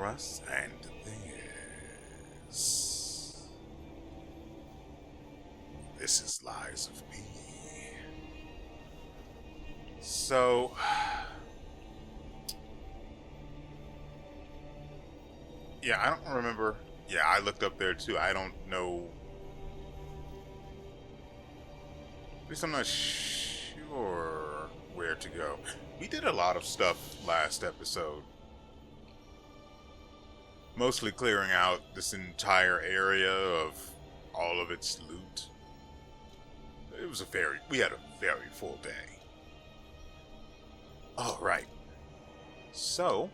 WeArEuS, and this. This is Lies of P. So. Yeah, I don't remember. Yeah, I looked up there too. I don't know. At least I'm not sure where to go. We did a lot of stuff last episode. Mostly clearing out this entire area of all of its loot. We had a very full day. Alright. So.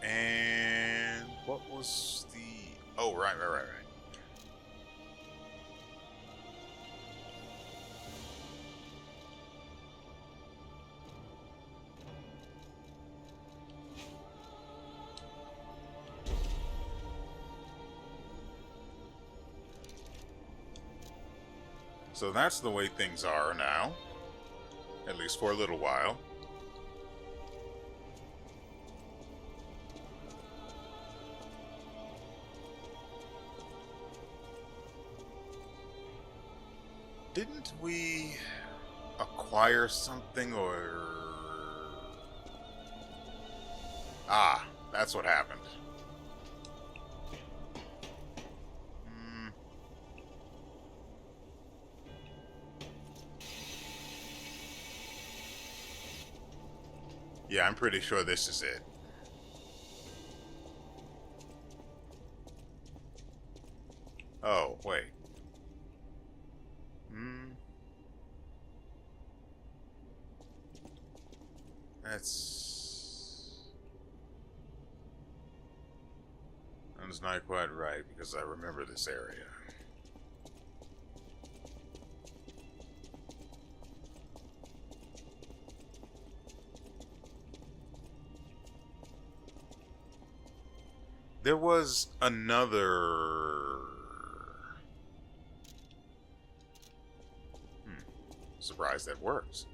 And what was the... Oh, right. So that's the way things are now. At least for a little while. Didn't we acquire something or... Ah, that's what happened. Yeah, I'm pretty sure this is it. Oh, wait. That's not quite right because I remember this area. There was another... Surprised that works.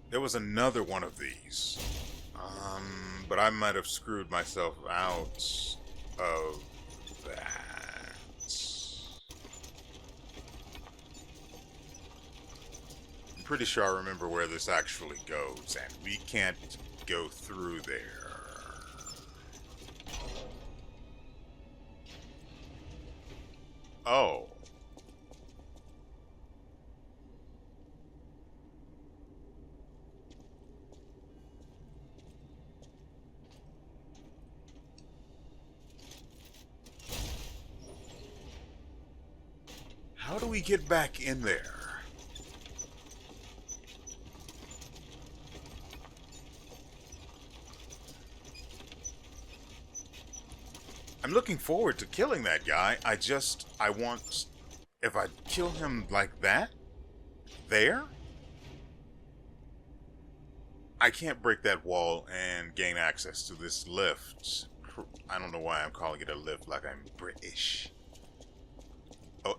There was another one of these. But I might have screwed myself out of that. I'm pretty sure I remember where this actually goes, and we can't go through there. Oh. How do we get back in there? I'm looking forward to killing that guy. I want... If I kill him like that? There? I can't break that wall and gain access to this lift. I don't know why I'm calling it a lift like I'm British. Oh.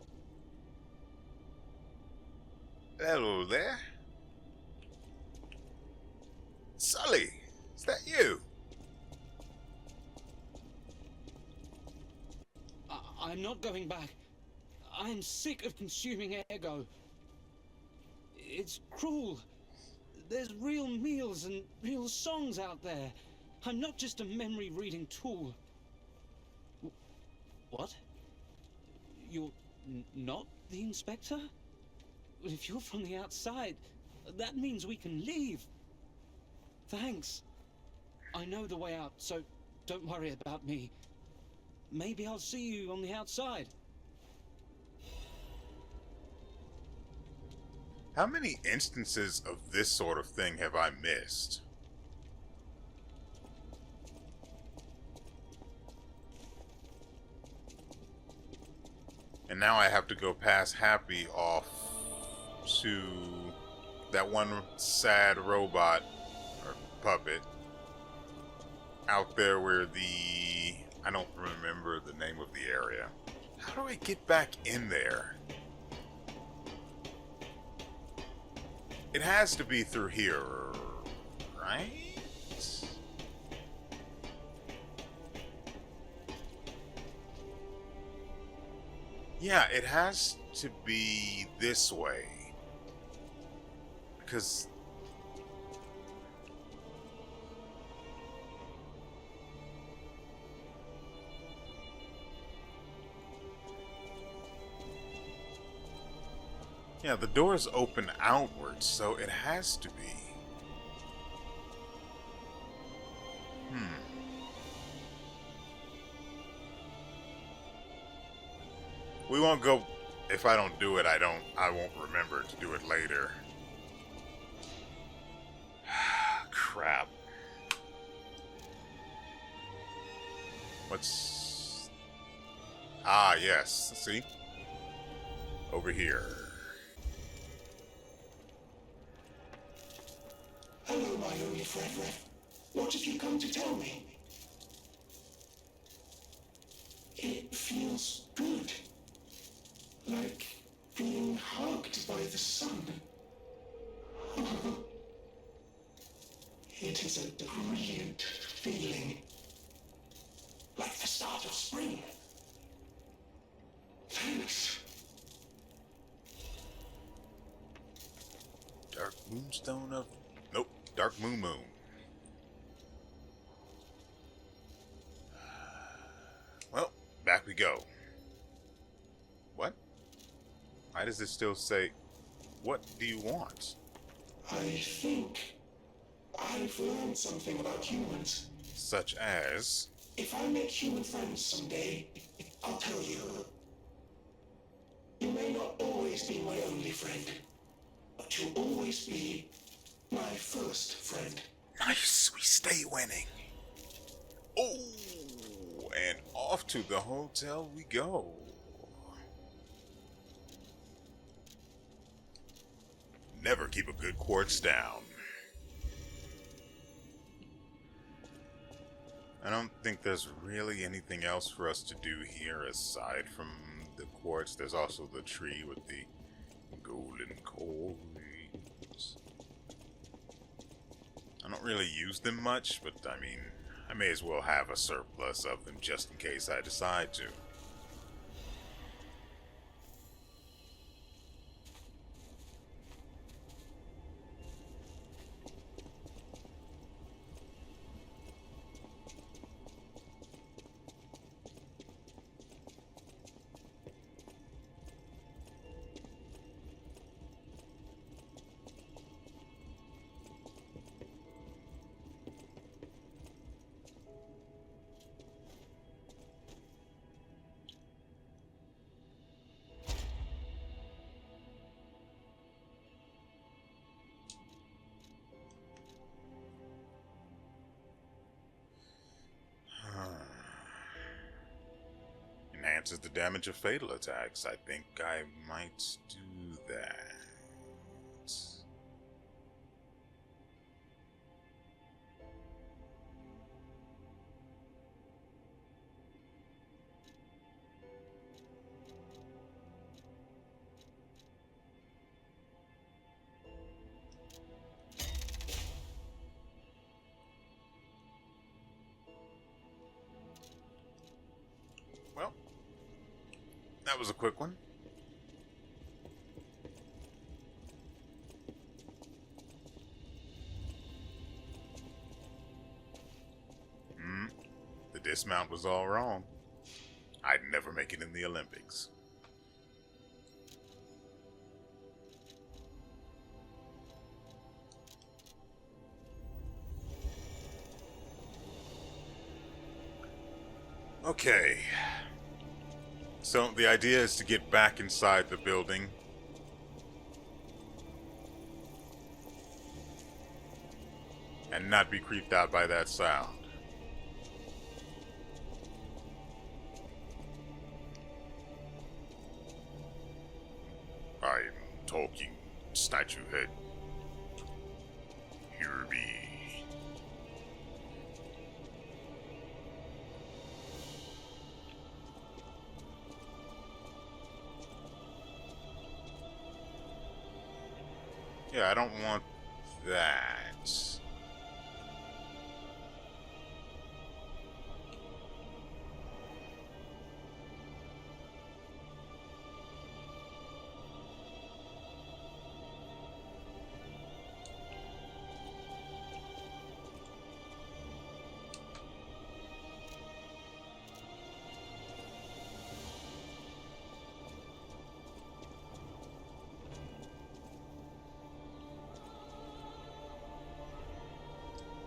Hello there. Sully, is that you? I'm not going back. I'm sick of consuming ego. It's cruel. There's real meals and real songs out there. I'm not just a memory-reading tool. What? You're not the inspector? Well, if you're from the outside, that means we can leave. Thanks. I know the way out, so don't worry about me. Maybe I'll see you on the outside. How many instances of this sort of thing have I missed? And now I have to go past Happy off to that one sad robot or puppet out there where I don't remember the name of the area. How do I get back in there? It has to be through here, right? Yeah, it has to be this way. Because... yeah, the doors open outwards, so it has to be. We won't go... if I don't do it, I won't remember to do it later. Crap. What's... ah, yes. See? Over here. Hello, my only friend. What have you come to tell me? It feels good. Like being hugged by the sun. It is a brilliant feeling. Like the start of spring. Thanks. Dark Moonstone of... nope. Dark Moon. Well, back we go. What? Why does it still say... what do you want? I think I've learned something about humans. Such as... If I make human friends someday, I'll tell you. You may not always be my only friend, but you'll always be my first friend. nice, we stay winning. Oh, and off to the hotel we go. Never keep a good quartz down. I don't think there's really anything else for us to do here aside from the quartz. There's also the tree with the golden coins. I don't really use them much, but I mean, I may as well have a surplus of them just in case I decide to. Enhances the damage of fatal attacks. I think I might do that. Well, that was a quick one. The dismount was all wrong. I'd never make it in the Olympics. Okay. So the idea is to get back inside the building. And not be creeped out by that sound. I am talking, statue head. Hear me. Yeah, I don't want that.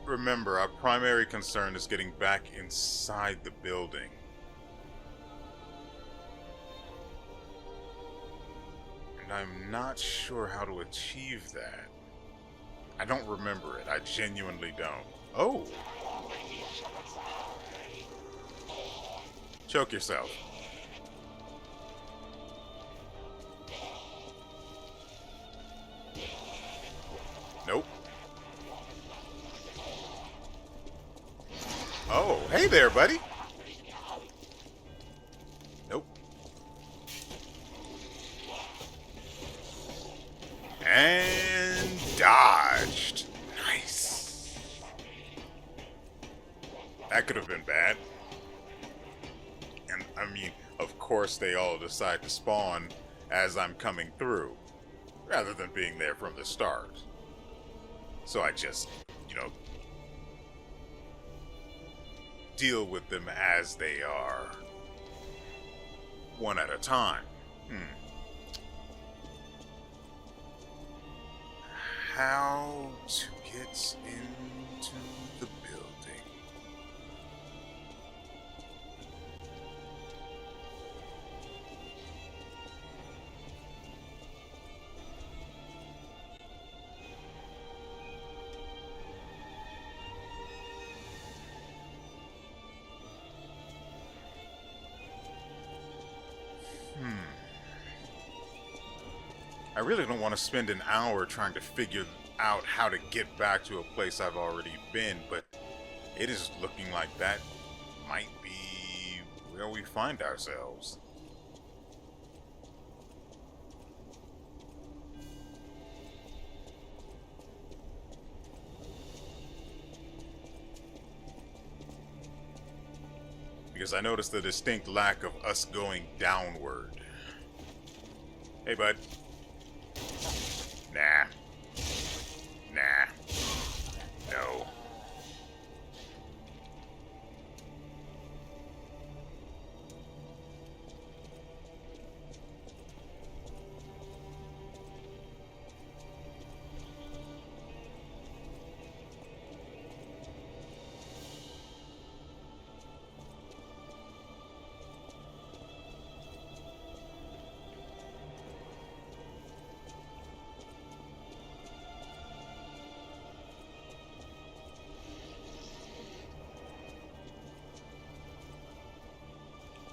Remember, our primary concern is getting back inside the building. And I'm not sure how to achieve that. I don't remember it. I genuinely don't. Oh! Choke yourself. Nope. Oh, hey there, buddy. Nope. And dodged. Nice. That could have been bad. And I mean, of course they all decide to spawn as I'm coming through, rather than being there from the start. So I just, deal with them as they are. One at a time. How to get into the building? I really don't want to spend an hour trying to figure out how to get back to a place I've already been, but it is looking like that might be where we find ourselves. Because I noticed the distinct lack of us going downward. Hey, bud. Nah. Nah. No.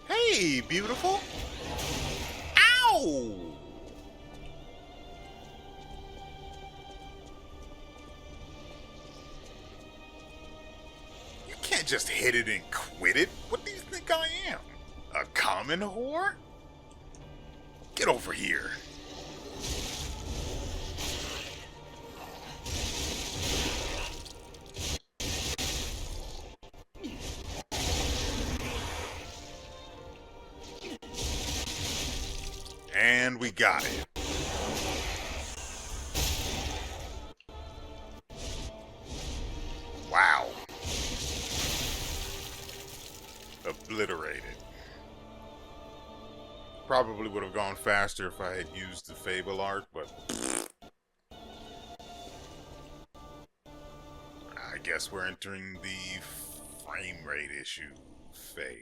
Hey, beautiful. Ow! You can't just hit it and quit it. What do you think I am? A common whore? Get over here. And we got it. Wow. Obliterated. Probably would have gone faster if I had used the Fable art, but I guess we're entering the frame rate issue phase.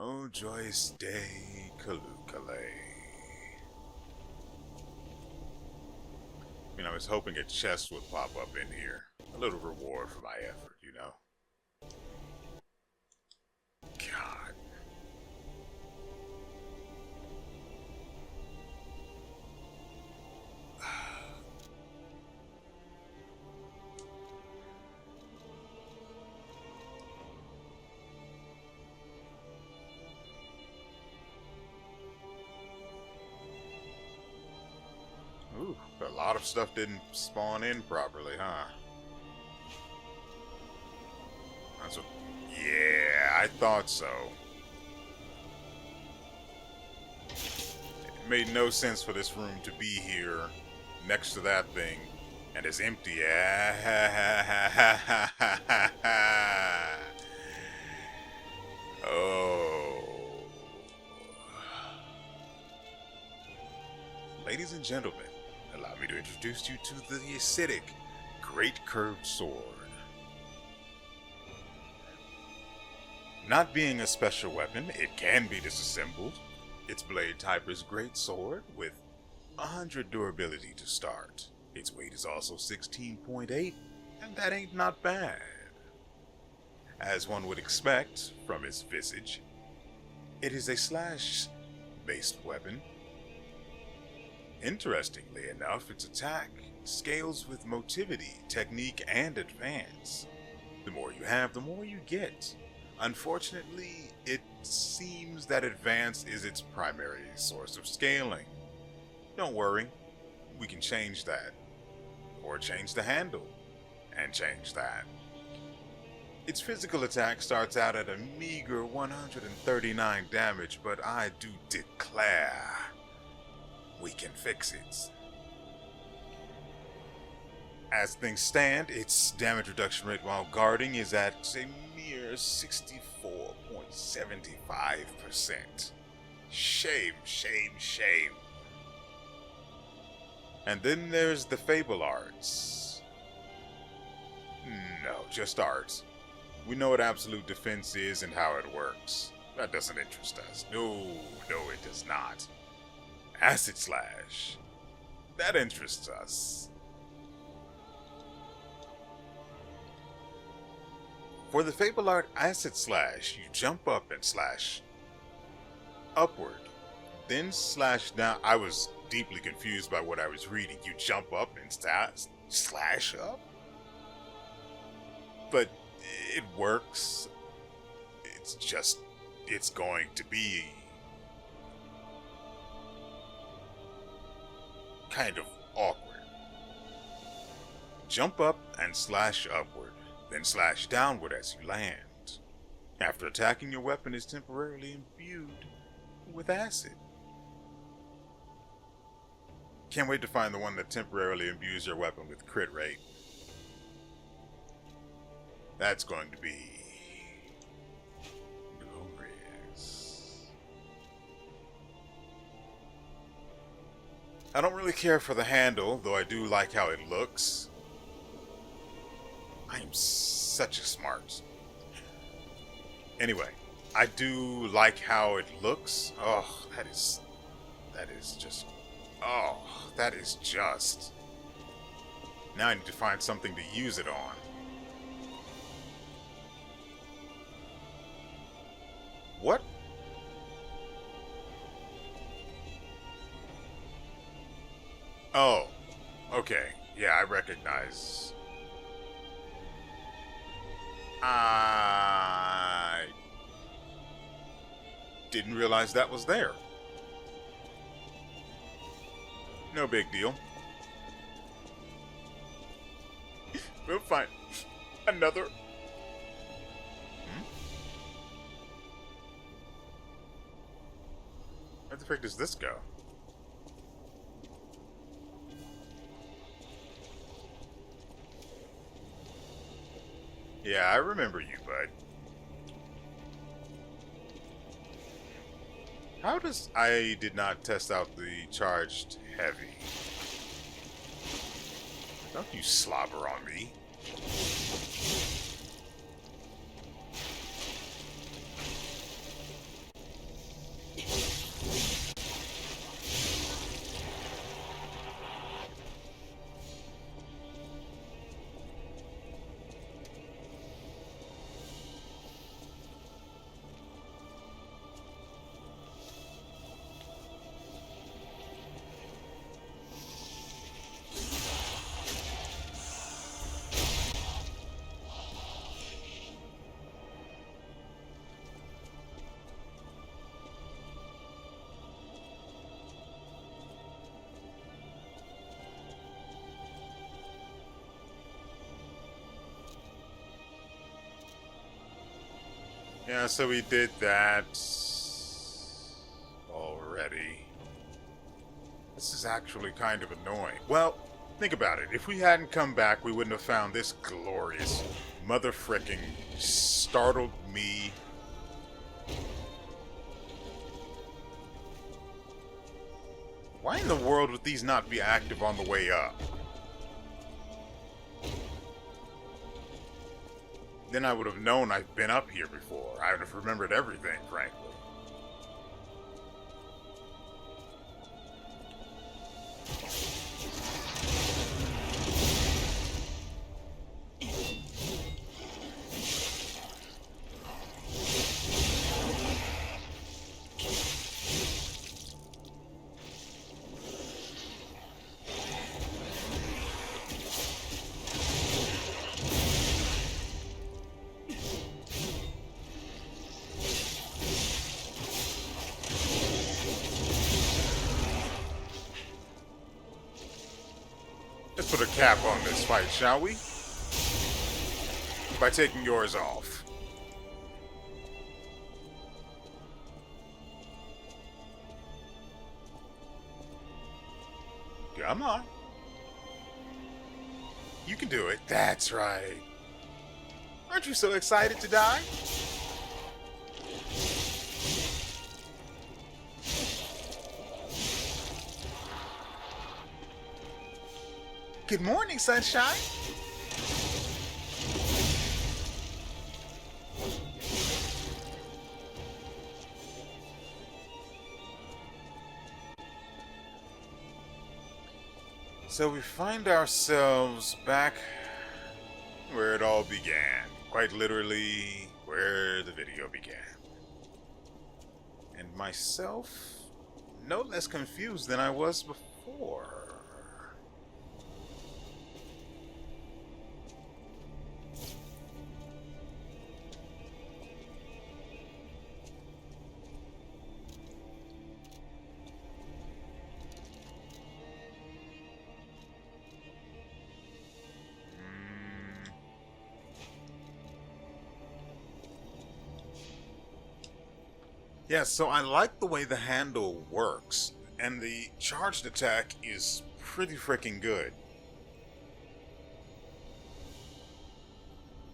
Oh, joyous day, Kalukale. I mean, I was hoping a chest would pop up in here. A little reward for my effort, you know? God. lot of stuff didn't spawn in properly, huh? That's what... Yeah, I thought so. It made no sense for this room to be here next to that thing and it's empty. Oh. Ladies and gentlemen, allow me to introduce you to the acidic Great Curved Sword. Not being a special weapon, it can be disassembled. Its blade type is Great Sword with 100 durability to start. Its weight is also 16.8, and that ain't not bad. As one would expect from its visage, it is a slash-based weapon. Interestingly enough, its attack scales with motivity, technique, and advance. The more you have, the more you get. Unfortunately, it seems that advance is its primary source of scaling. Don't worry, we can change that. Or change the handle, and change that. Its physical attack starts out at a meager 139 damage, but I do declare we can fix it. As things stand, its damage reduction rate while guarding is at a mere 64.75%. Shame, shame, shame. And then there's the Fable Arts. No, just arts. We know what absolute defense is and how it works. That doesn't interest us. No, it does not. Acid Slash. That interests us. For the Fable Art Acid Slash, you jump up and slash upward, then slash down. I was deeply confused by what I was reading. You jump up and slash up? But it works. It's just, it's going to be kind of awkward. Jump up and slash upward, then slash downward as you land. After attacking, your weapon is temporarily imbued with acid. Can't wait to find the one that temporarily imbues your weapon with crit rate. That's going to be glorious. I don't really care for the handle, though I do like how it looks. I am such a smart. Anyway, I do like how it looks. Oh, that is just... Oh, that is just... Now I need to find something to use it on. What? Oh, okay. Yeah, I recognize. I didn't realize that was there. No big deal. We'll find another. Where the frick does this go? Yeah, I remember you, bud. How does... I did not test out the charged heavy. Don't you slobber on me. Yeah, so we did that already. This is actually kind of annoying. Well, think about it. If we hadn't come back, we wouldn't have found this glorious mother-fricking startled me. Why in the world would these not be active on the way up? Then I would have known I've been up here before. I would have remembered everything, frankly. Let's put a cap on this fight, shall we? By taking yours off. Come on. You can do it. That's right. Aren't you so excited to die? Good morning, sunshine. So we find ourselves back where it all began. Quite literally, where the video began. And myself, no less confused than I was before. Yeah, so I like the way the handle works, and the charged attack is pretty freaking good.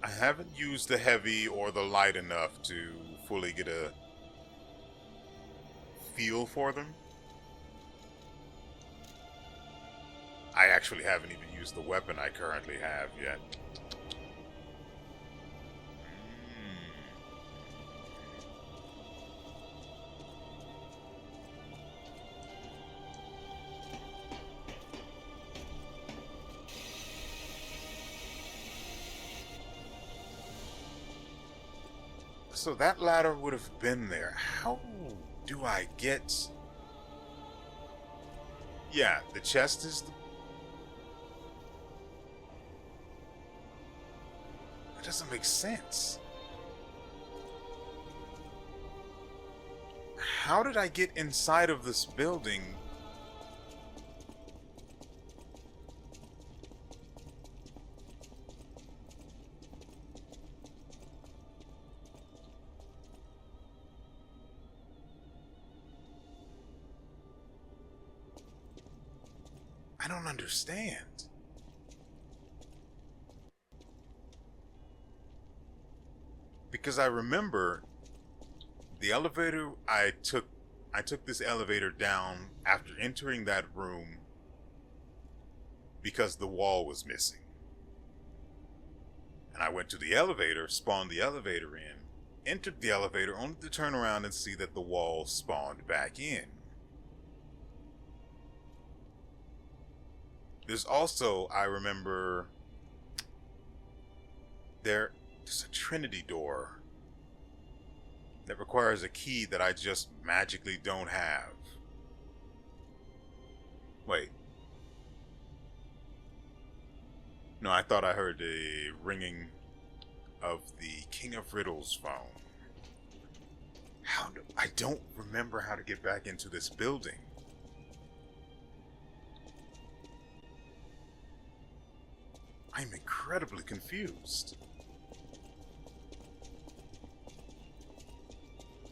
I haven't used the heavy or the light enough to fully get a feel for them. I actually haven't even used the weapon I currently have yet. So that ladder would have been there. How do I get... Yeah, the chest is... That doesn't make sense. How did I get inside of this building? I don't understand. Because I remember the elevator I took this elevator down after entering that room because the wall was missing. And I went to the elevator, spawned the elevator in, entered the elevator only to turn around and see that the wall spawned back in. There's also, I remember, there's a Trinity door that requires a key that I just magically don't have. Wait. No, I thought I heard the ringing of the King of Riddles phone. I don't remember how to get back into this building. I'm incredibly confused.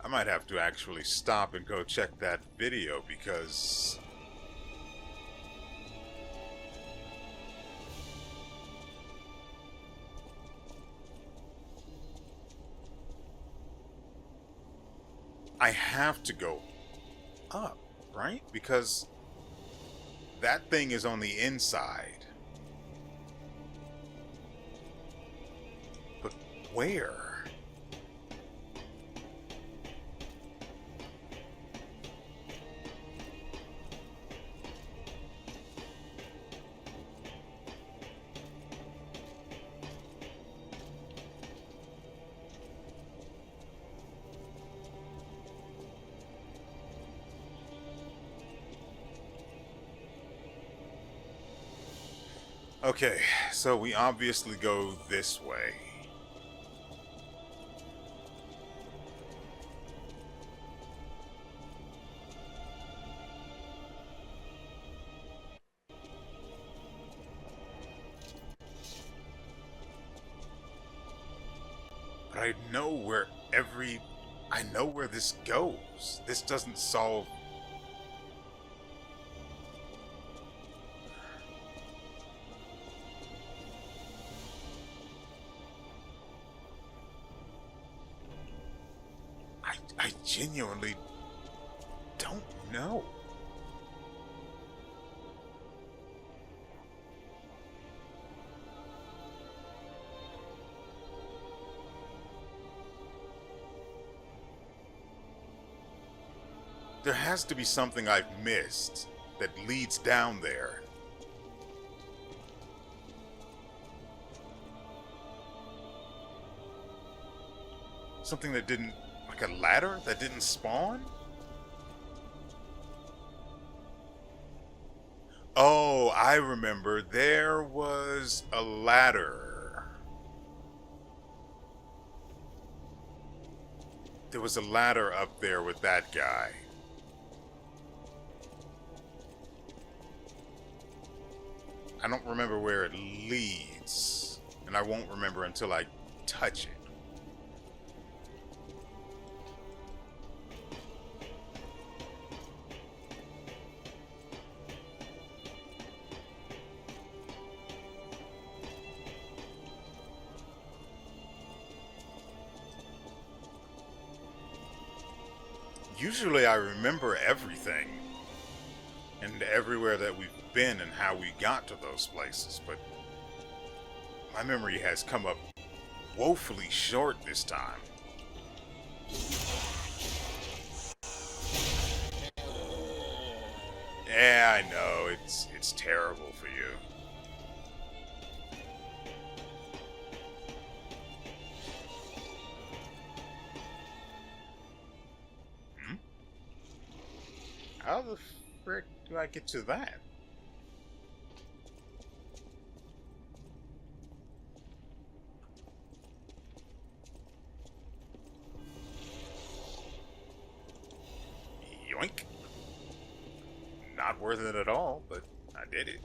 I might have to actually stop and go check that video because I have to go up, right? Because that thing is on the inside. But where? Okay, so we obviously go this way. But I know where this goes. This doesn't solve. I genuinely don't know. There has to be something I've missed that leads down there. Something that didn't, like a ladder that didn't spawn? Oh, I remember. There was a ladder. There was a ladder up there with that guy. I don't remember where it leads, and I won't remember until I touch it. Usually I remember everything and everywhere that we've been and how we got to those places, but my memory has come up woefully short this time. Yeah, I know, it's terrible for you. How the frick do I get to that? Yoink. Not worth it at all, but I did it.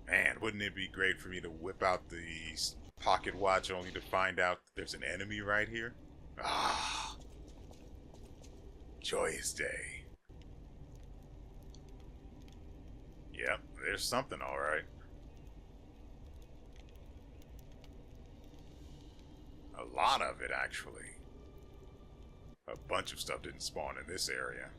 Man, wouldn't it be great for me to whip out the pocket watch only to find out that there's an enemy right here? Ah, joyous day. Yep, there's something alright. A lot of it, actually. A bunch of stuff didn't spawn in this area.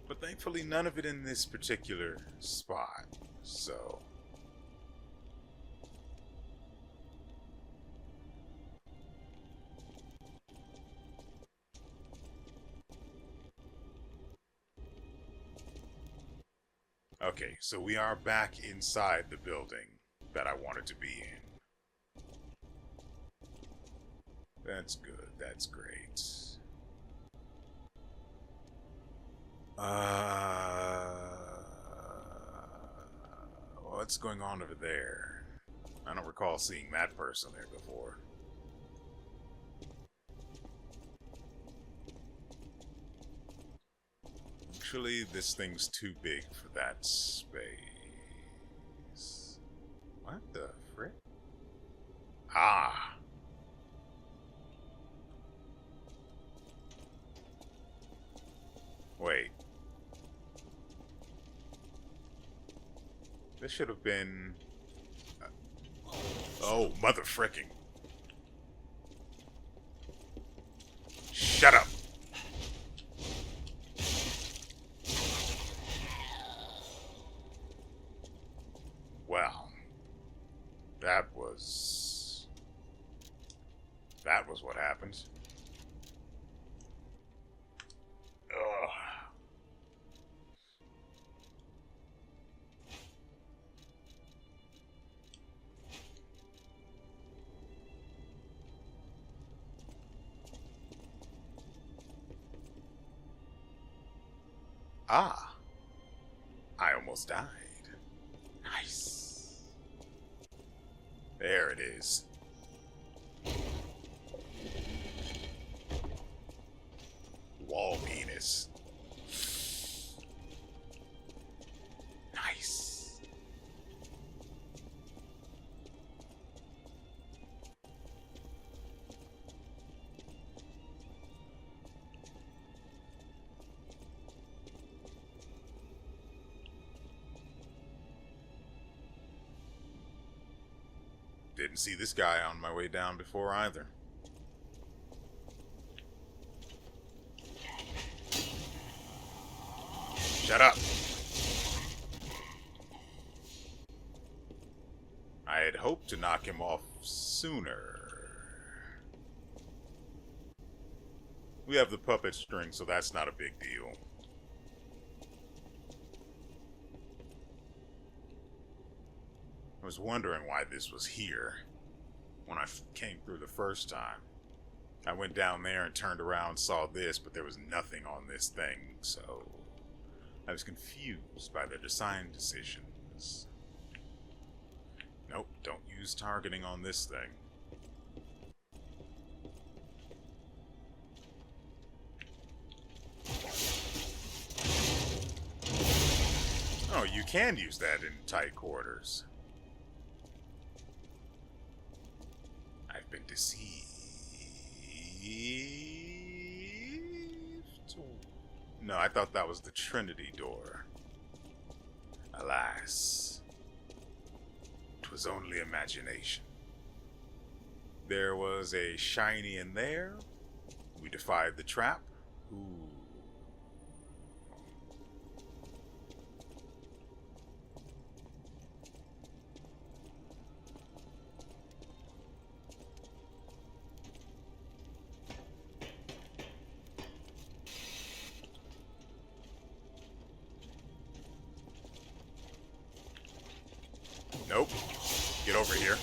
But thankfully none of it in this particular spot, so... Okay, so we are back inside the building that I wanted to be in. That's good, that's great. What's going on over there? I don't recall seeing that person there before. Actually, this thing's too big for that space. What the frick? Ah! Wait. This should have been... Oh, mother fricking. Shut up! Well, that was what happened. Ugh. Ah, I almost died. Nice. There it is. Wall penis. Nice. Didn't see this guy on my way down before either. Shut up. I had hoped to knock him off sooner. We have the puppet string, so that's not a big deal. I was wondering why this was here when I came through the first time. I went down there and turned around, saw this, but there was nothing on this thing, so I was confused by their design decisions. Nope, don't use targeting on this thing. Oh, you can use that in tight quarters. I've been deceived. No, I thought that was the Trinity door. Alas, 'twas only imagination. There was a shiny in there. We defied the trap. Ooh. Nope. Get over here.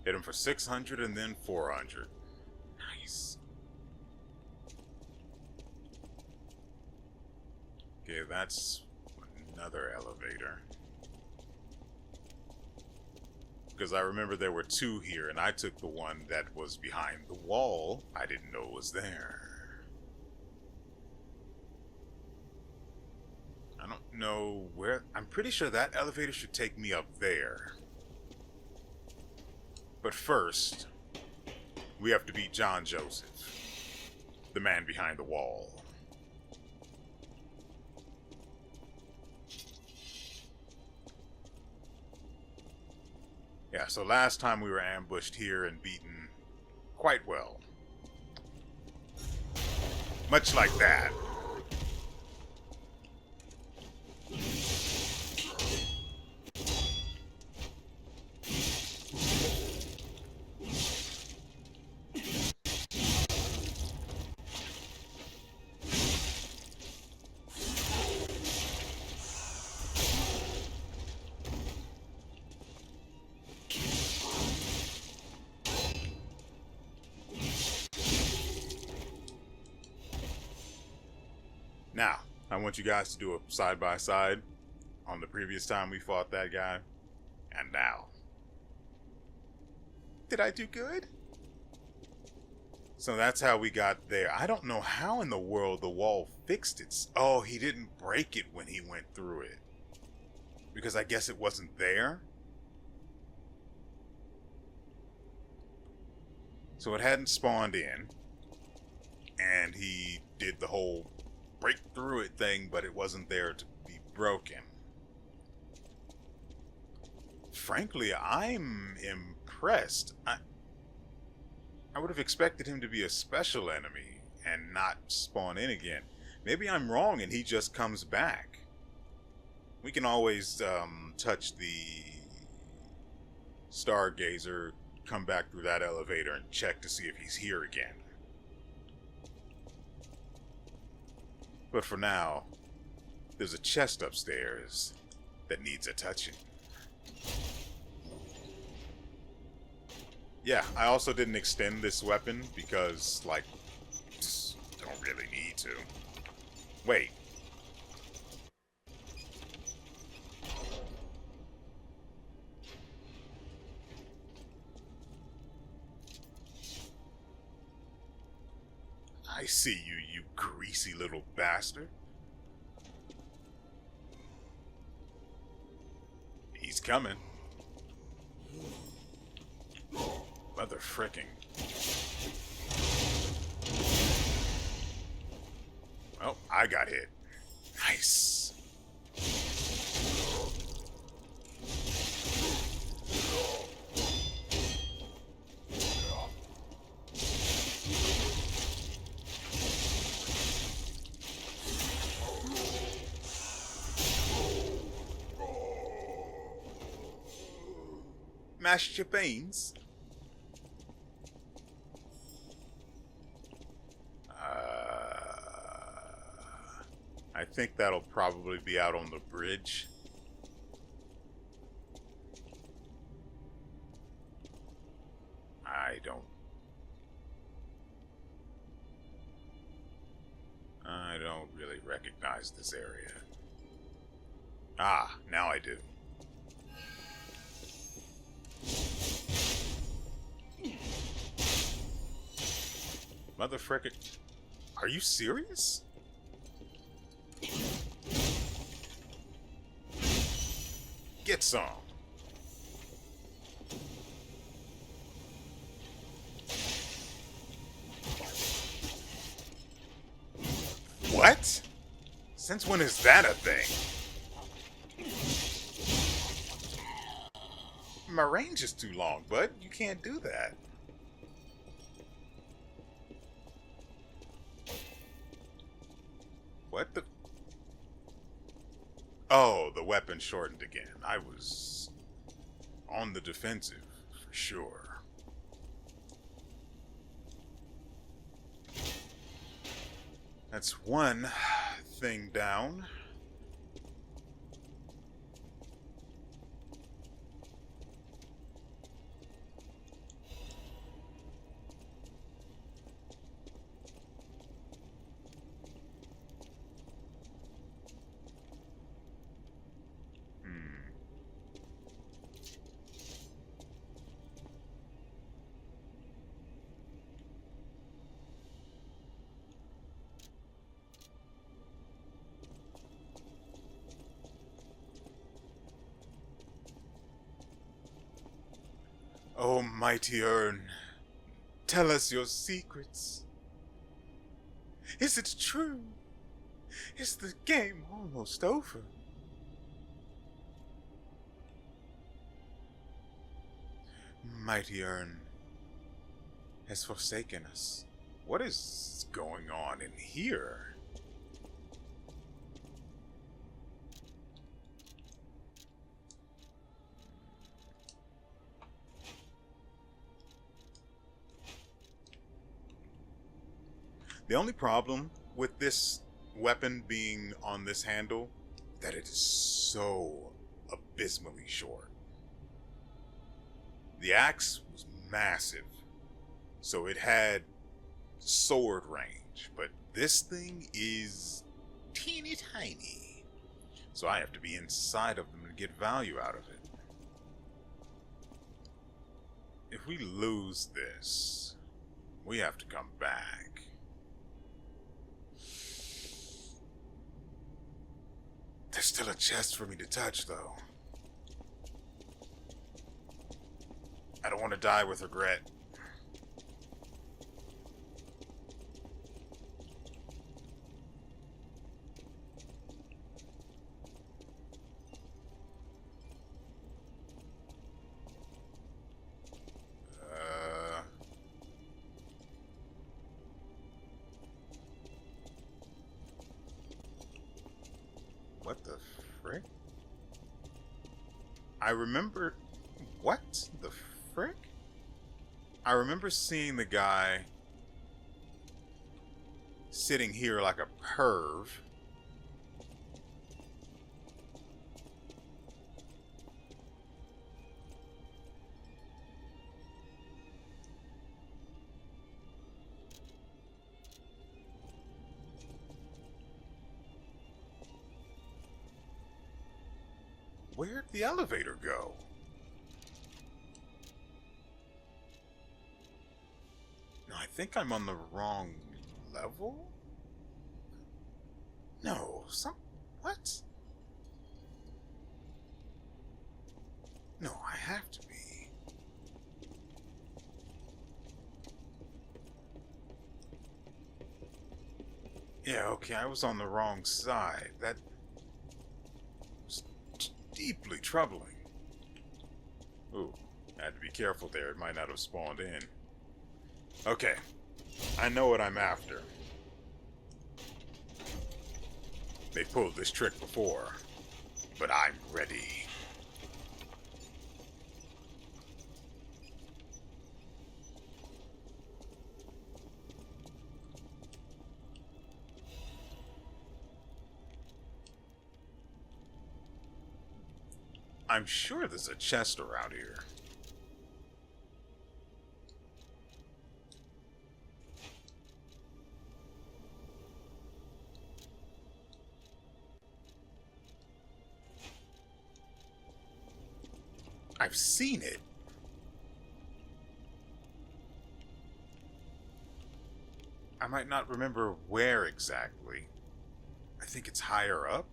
Hit him for 600 and then 400. Nice. Okay, that's another elevator. Because I remember there were two here, and I took the one that was behind the wall. I didn't know it was there. I don't know where... I'm pretty sure that elevator should take me up there. But first, we have to beat John Joseph, the man behind the wall. Yeah, so last time we were ambushed here and beaten quite well. Much like that. Now, I want you guys to do a side-by-side on the previous time we fought that guy, and now. Did I do good? So that's how we got there. I don't know how in the world the wall fixed it. Oh, he didn't break it when he went through it. Because I guess it wasn't there. So it hadn't spawned in. And he did the whole break through it thing, but it wasn't there to be broken. Frankly, I'm impressed. I would have expected him to be a special enemy and not spawn in again. Maybe I'm wrong and he just comes back. We can always touch the Stargazer, come back through that elevator and check to see if he's here again. But for now, there's a chest upstairs that needs a touching. Yeah, I also didn't extend this weapon because, like, just don't really need to. Wait. I see you, you greasy little bastard. He's coming. Mother fricking. Oh, I got hit. Nice. Mashed your beans. I think that'll probably be out on the bridge. I don't really recognize this area. Ah, now I do. Motherfricker. Are you serious? Get some. What? Since when is that a thing? My range is too long, bud. You can't do that. What the? Oh, the weapon shortened again. I was on the defensive, for sure. That's one thing down. Oh, mighty urn, tell us your secrets. Is it true? Is the game almost over? Mighty urn has forsaken us. What is going on in here? The only problem with this weapon being on this handle, that it is so abysmally short. The axe was massive, so it had sword range, but this thing is teeny tiny. So I have to be inside of them to get value out of it. If we lose this, we have to come back. There's still a chest for me to touch, though. I don't want to die with regret. What the frick? I remember... What the frick? I remember seeing the guy sitting here like a perv. Where'd the elevator go? No, I think I'm on the wrong level? No, what? No, I have to be. Yeah, okay, I was on the wrong side. That was deeply troubling. Ooh, I had to be careful there. It might not have spawned in. Okay, I know what I'm after. They pulled this trick before, but I'm ready. I'm sure there's a chest around here. I've seen it. I might not remember where exactly. I think it's higher up.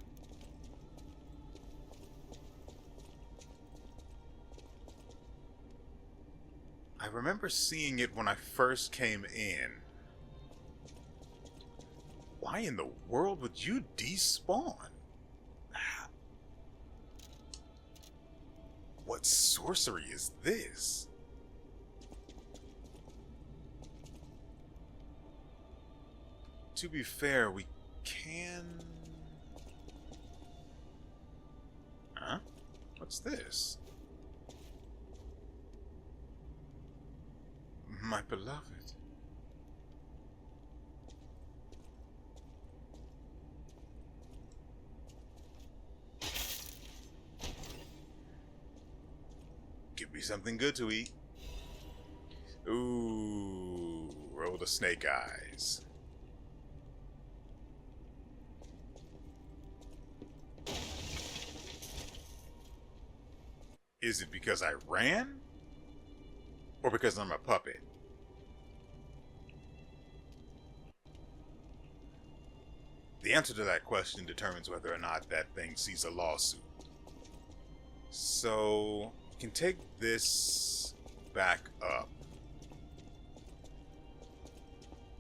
I remember seeing it when I first came in. Why in the world would you despawn? What sorcery is this? To be fair, we can... Huh? What's this? My beloved. Give me something good to eat. Ooh, roll the snake eyes. Is it because I ran? Or because I'm a puppet? The answer to that question determines whether or not that thing sees a lawsuit. So, you can take this back up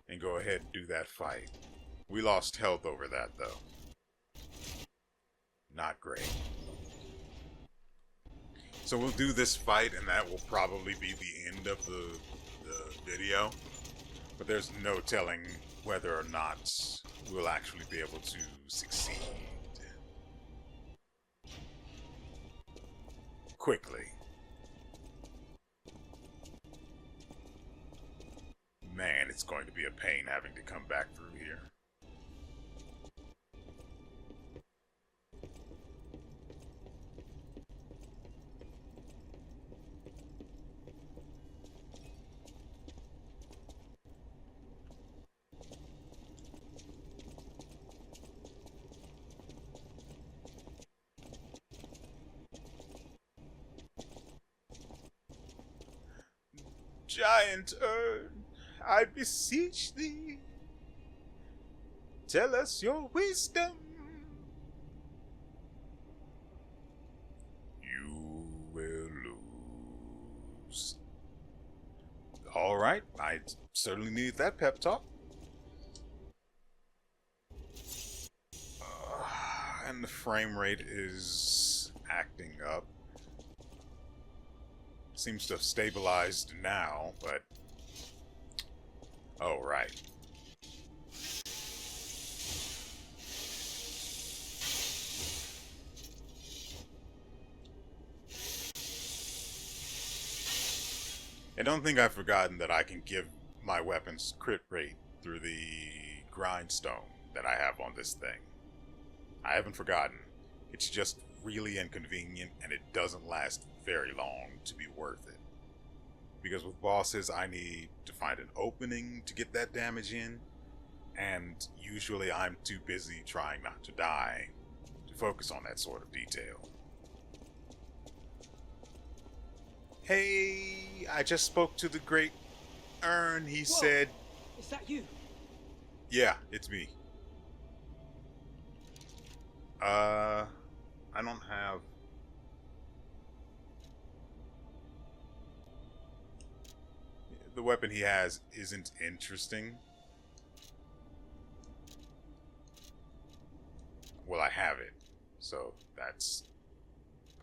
and go ahead and do that fight. We lost health over that, though. Not great. So we'll do this fight, and that will probably be the end of the video. But there's no telling whether or not we'll actually be able to succeed. Quickly. Man, it's going to be a pain having to come back through here. Giant urn, I beseech thee, tell us your wisdom. You will lose. Alright, I certainly need that pep talk. And the frame rate is acting up. Seems to have stabilized now, but... Oh, right. I don't think I've forgotten that I can give my weapons crit rate through the grindstone that I have on this thing. I haven't forgotten. It's just really inconvenient, and it doesn't last very long to be worth it. Because with bosses, I need to find an opening to get that damage in, and usually I'm too busy trying not to die to focus on that sort of detail. Hey, I just spoke to the great urn. He said... Is that you? Yeah, it's me. I don't have... The weapon he has isn't interesting. Well, I have it. So that's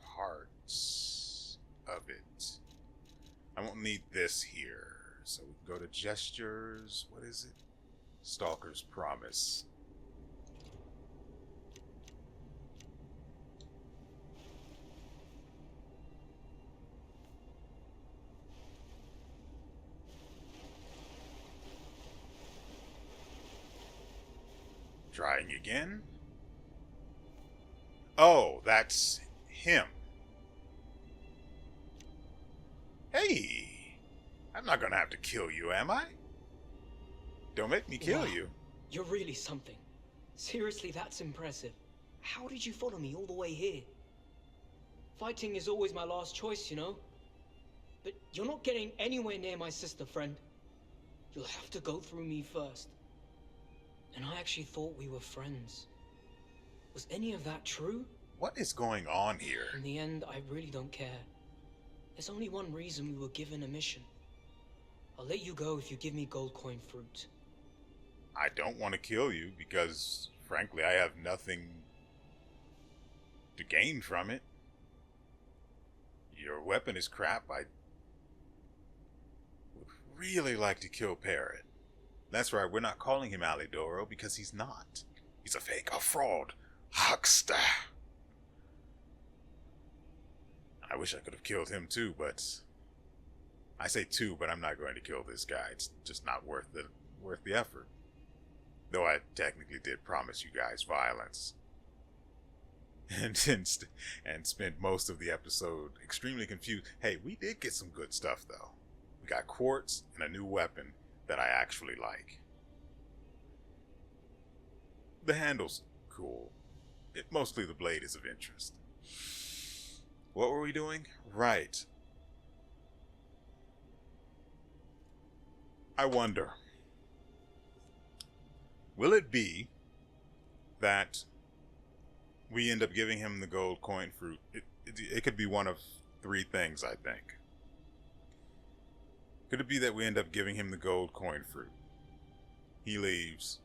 parts of it. I won't need this here. So we can go to gestures. What is it? Stalker's Promise. Trying again. Oh, that's him. Hey, I'm not gonna have to kill you, am I? Don't make me kill you. You're really something. Seriously, that's impressive. How did you follow me all the way here? Fighting is always my last choice, you know? But you're not getting anywhere near my sister, friend. You'll have to go through me first. And I actually thought we were friends. Was any of that true? What is going on here? In the end, I really don't care. There's only one reason we were given a mission. I'll let you go if you give me gold coin fruit. I don't want to kill you because, frankly, I have nothing to gain from it. Your weapon is crap. I would really like to kill Parrot. That's right, we're not calling him Alidoro because he's not. He's a fake, a fraud, huckster. I wish I could have killed him too, but... I say too, but I'm not going to kill this guy. It's just not worth the effort. Though I technically did promise you guys violence. And spent most of the episode extremely confused. Hey, we did get some good stuff though. We got quartz and a new weapon that I actually like. The handle's cool. Mostly the blade is of interest. What were we doing? Right. I wonder, will it be that we end up giving him the gold coin fruit? It could be one of three things, I think. Could it be that we end up giving him the gold coin fruit? He leaves.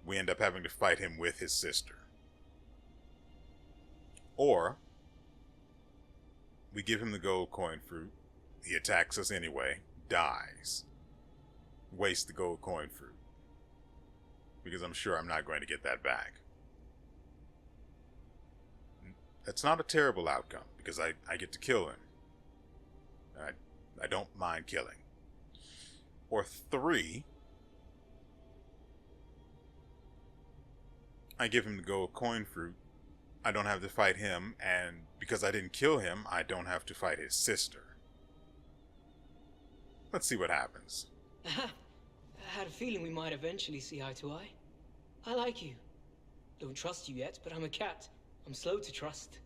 We end up having to fight him with his sister. Or we give him the gold coin fruit. He attacks us anyway. Dies. Waste the gold coin fruit. Because I'm sure I'm not going to get that back. That's not a terrible outcome, because I get to kill him. I don't mind killing. Or three, I give him the gold coin fruit. I don't have to fight him, and because I didn't kill him, I don't have to fight his sister. Let's see what happens. I had a feeling we might eventually see eye to eye. I like you. Don't trust you yet, but I'm a cat. I'm slow to trust.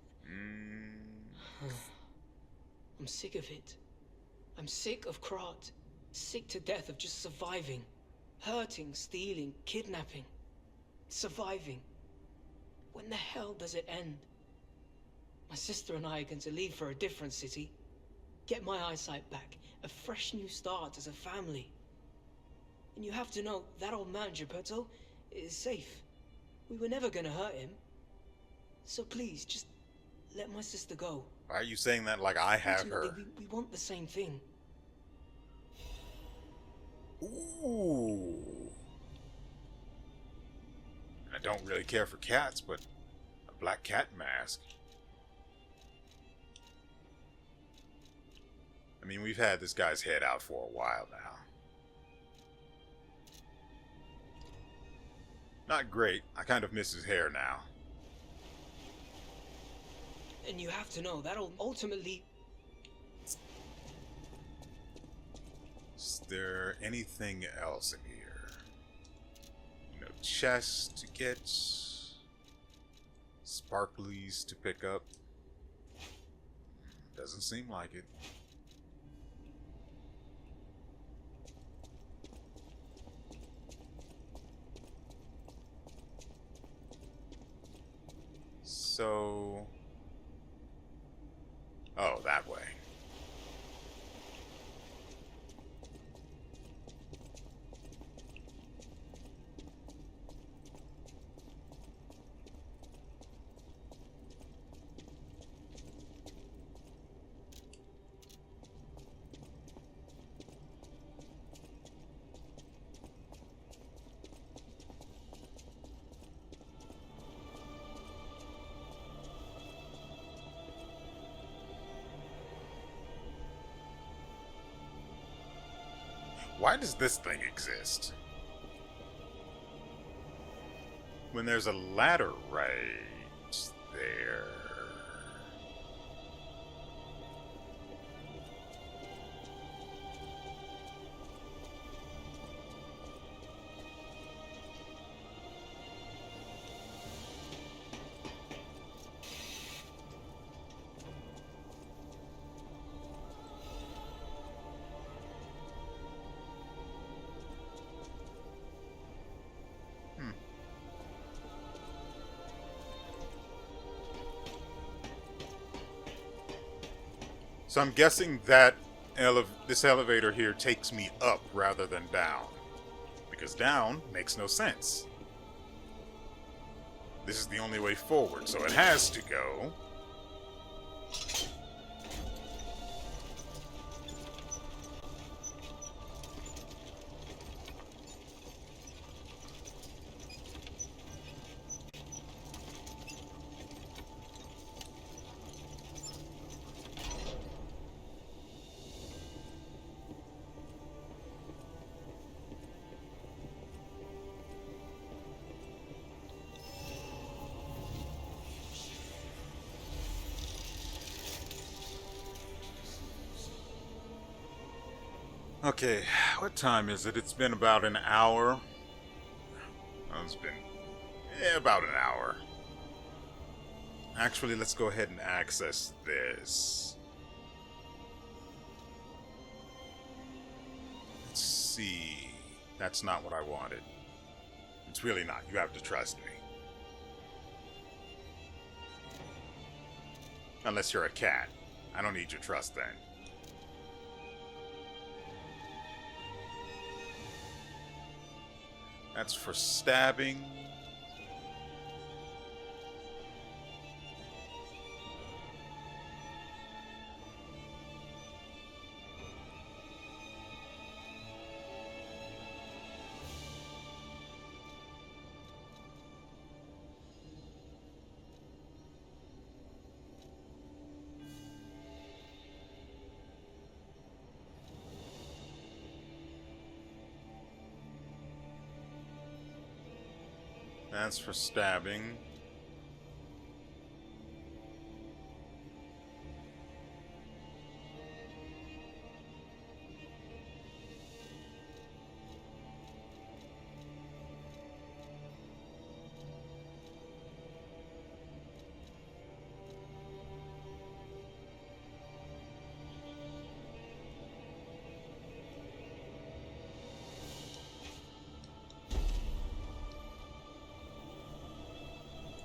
I'm sick of it. I'm sick of Krat. Sick to death of just surviving. Hurting, stealing, kidnapping. Surviving. When the hell does it end? My sister and I are going to leave for a different city. Get my eyesight back. A fresh new start as a family. And you have to know, that old man, Geppetto, is safe. We were never gonna hurt him. So please, just let my sister go. Why are you saying that like I have her? Ultimately, we want the same thing. Ooh. I don't really care for cats, but a black cat mask. I mean, we've had this guy's head out for a while now. Not great. I kind of miss his hair now. And you have to know, that'll ultimately... Is there anything else in here? No chests to get. Sparklies to pick up. Doesn't seem like it. So... Oh, that way. Why does this thing exist? When there's a ladder right there. So I'm guessing that this elevator here takes me up rather than down. Because down makes no sense. This is the only way forward, so it has to go. Okay, what time is it? It's been about an hour. Oh, it's been about an hour. Actually, let's go ahead and access this. Let's see. That's not what I wanted. It's really not. You have to trust me. Unless you're a cat. I don't need your trust then. That's for stabbing. That's for stabbing.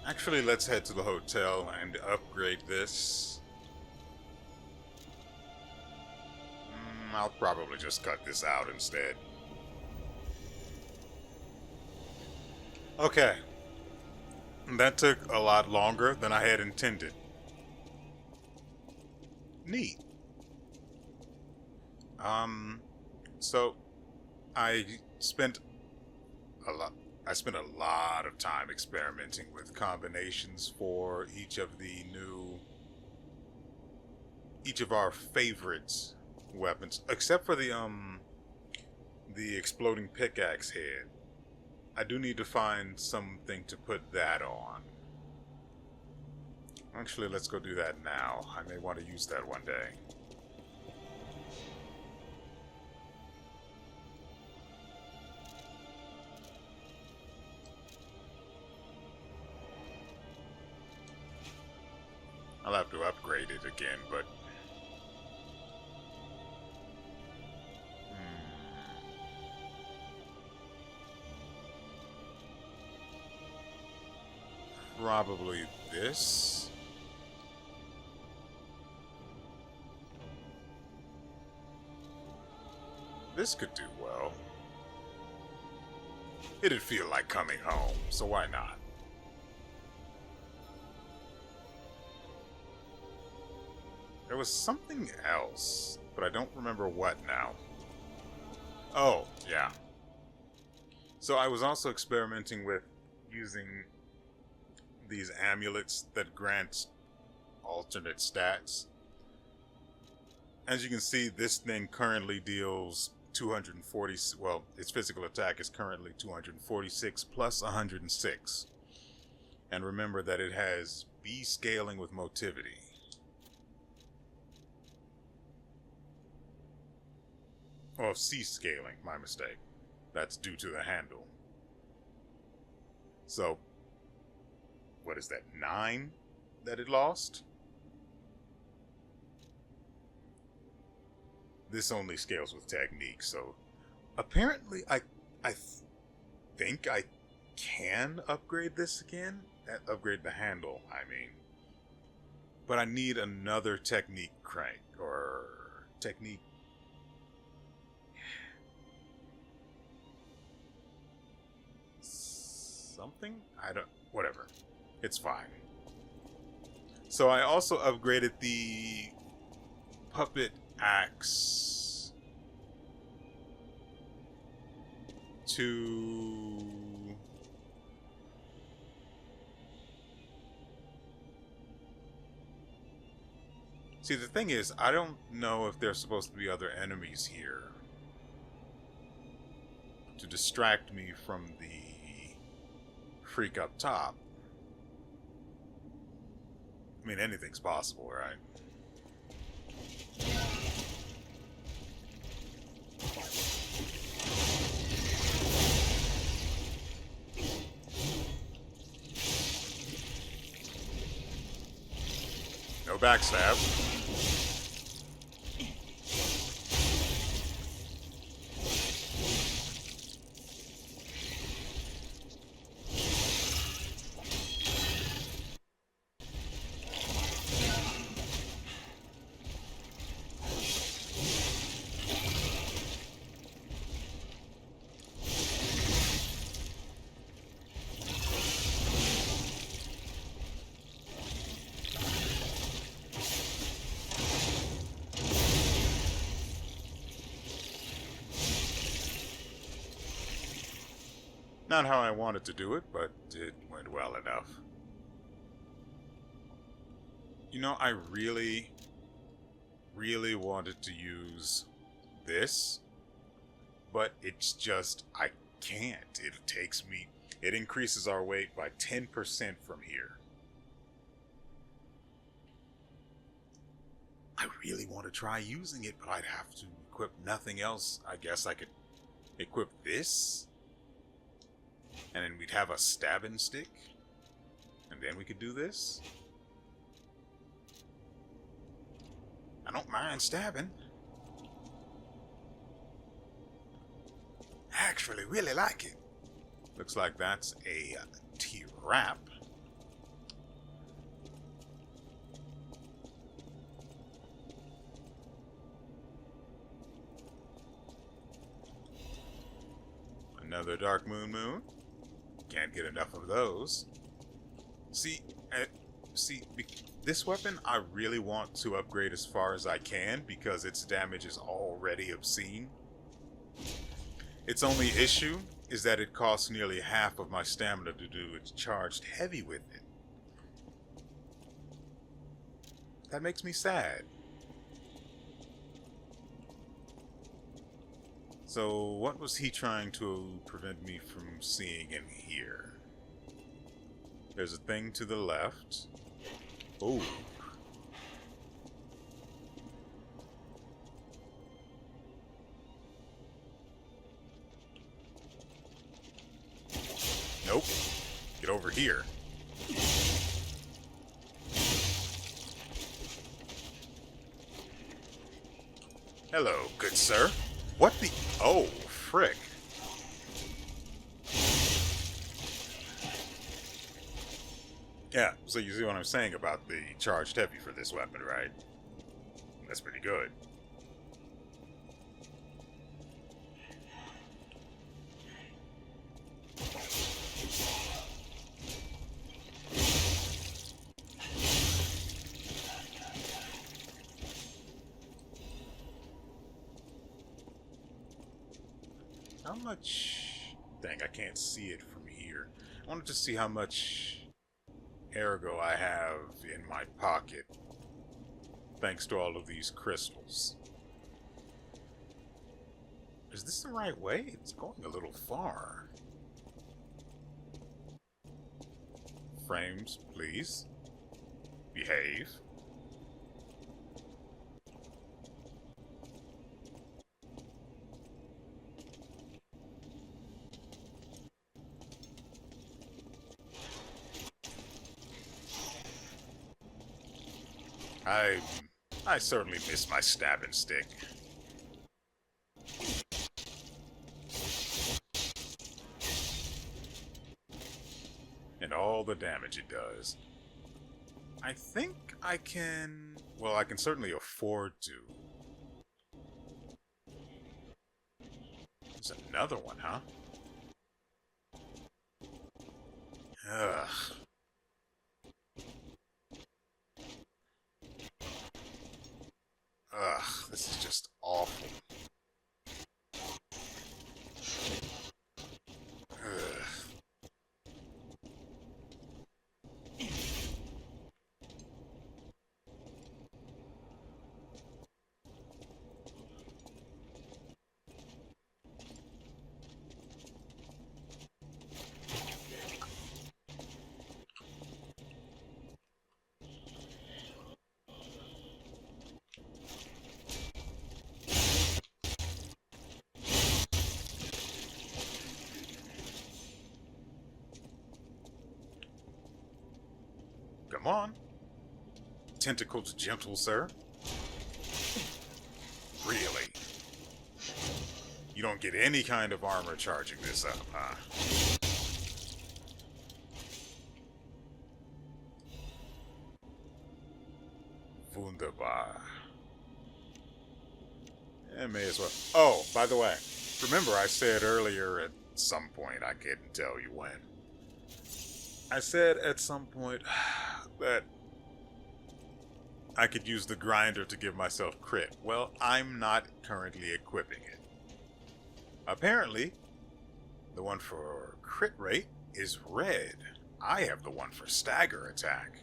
Actually, let's head to the hotel and upgrade this. I'll probably just cut this out instead. Okay. That took a lot longer than I had intended. Neat. So I spent a lot of time experimenting with combinations for each of our favorite weapons, except for the exploding pickaxe head. I do need to find something to put that on. Actually, let's go do that now. I may want to use that one day. I'll have to upgrade it again, but... Probably this. This could do well. It'd feel like coming home, so why not? There was something else, but I don't remember what now. Oh, yeah. So I was also experimenting with using these amulets that grant alternate stats. As you can see, this thing currently deals 240, well, its physical attack is currently 246 plus 106. And remember that it has B scaling with motivity. Oh, C scaling, my mistake. That's due to the handle. So, what is that, 9 that it lost? This only scales with technique, so apparently I think I can upgrade this again. Upgrade the handle, I mean. But I need another technique crank, or technique... something? Whatever. It's fine. So I also upgraded the puppet axe to... See, the thing is, I don't know if there's supposed to be other enemies here to distract me from the freak up top. I mean, anything's possible, right? No backstab. Not how I wanted to do it, but it went well enough. You know, I really wanted to use this, but it's just, I can't. It increases our weight by 10% from here. I really want to try using it, but I'd have to equip nothing else. I guess I could equip this, and then we'd have a stabbing stick, and then we could do this. I don't mind stabbing. I actually really like it. Looks like that's a trap. Another Dark Moon. Can't get enough of those. See, this weapon I really want to upgrade as far as I can because its damage is already obscene. Its only issue is that it costs nearly half of my stamina to do its charged heavy with it. That makes me sad. So, what was he trying to prevent me from seeing in here? There's a thing to the left. Oh. Nope. Get over here. Hello, good sir. What the... Oh, frick. Yeah, so you see what I'm saying about the charged heavy for this weapon, right? That's pretty good. How much... Dang, I can't see it from here. I wanted to see how much ergo I have in my pocket, thanks to all of these crystals. Is this the right way? It's going a little far. Frames, please. Behave. I certainly miss my stabbing stick. And all the damage it does. I think I can... Well, I can certainly afford to. There's another one, huh? Ugh. Ugh, this is just awful. Ugh. Come on. Tentacled gentle, sir. Really? You don't get any kind of armor charging this up, huh? Wunderbar. Yeah, may as well. Oh, by the way, remember I said earlier at some point, I couldn't tell you when. I said at some point that I could use the grinder to give myself crit. Well, I'm not currently equipping it. Apparently, the one for crit rate is red. I have the one for stagger attack.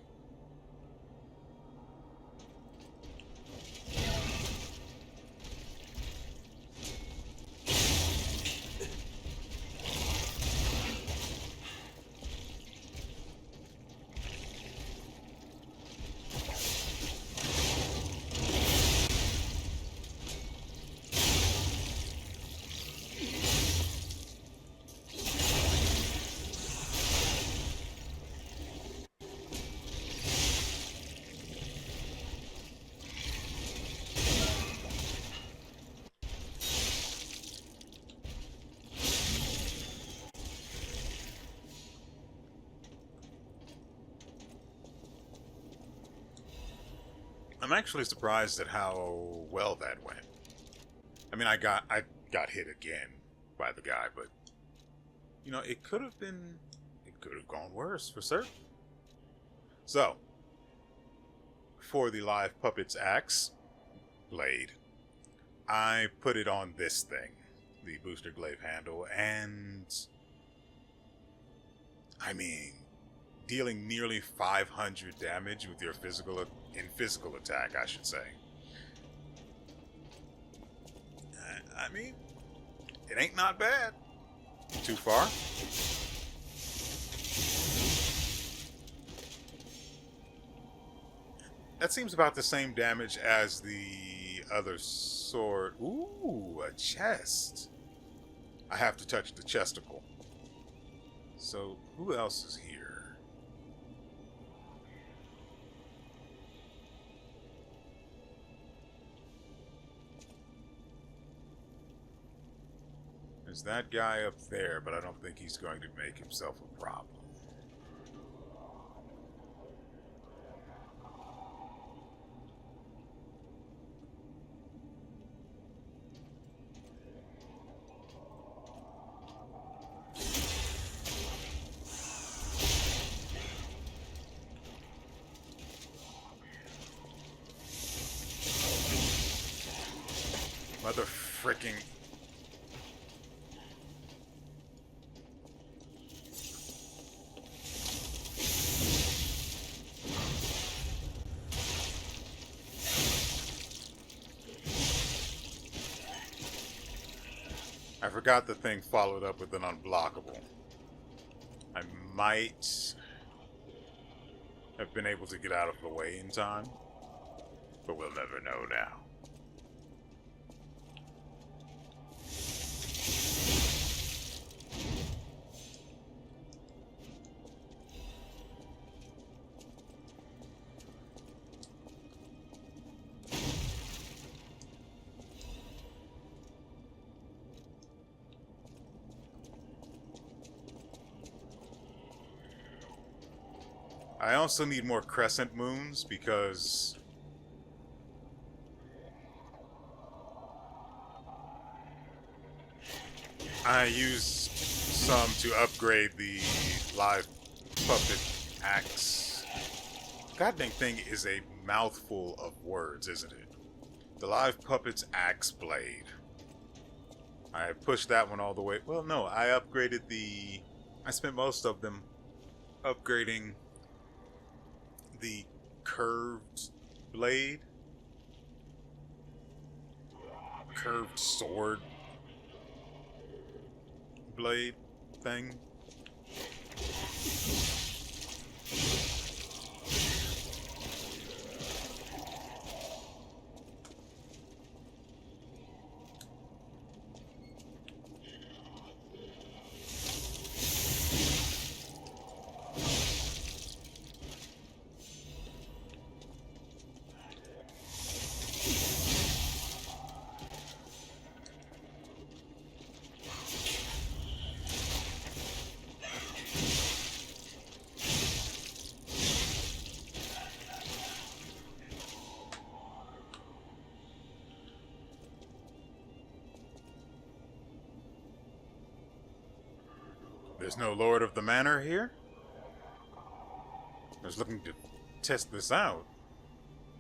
I'm actually surprised at how well that went. I mean, I got hit again by the guy, but You know, it could have gone worse for certain. So, for the live puppets axe blade, I put it on this thing, the booster glaive handle, and I mean, dealing nearly 500 damage with your physical attack, I should say. I mean, it ain't not bad. Too far? That seems about the same damage as the other sword. Ooh, a chest. I have to touch the chesticle. So, who else is here? There's that guy up there, but I don't think he's going to make himself a problem. Mother fricking... I forgot the thing followed up with an unblockable. I might have been able to get out of the way in time, but we'll never know now. I also need more crescent moons because I used some to upgrade the live puppet axe. Goddamn thing is a mouthful of words, isn't it? The live puppet's axe blade. I pushed that one all the way. Well, no, I upgraded the... I spent most of them upgrading the curved blade, curved sword blade thing. There's no Lord of the Manor here? I was looking to test this out,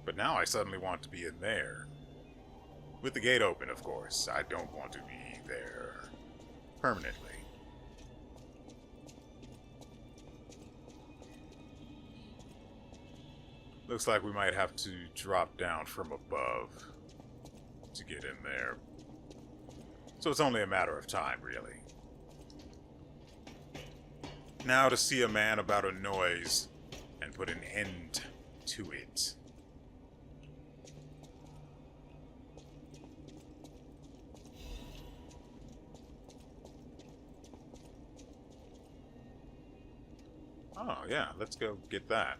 but now I suddenly want to be in there. With the gate open, of course. I don't want to be there permanently. Looks like we might have to drop down from above to get in there. So it's only a matter of time, really. Now to see a man about a noise and put an end to it. Oh, yeah, let's go get that.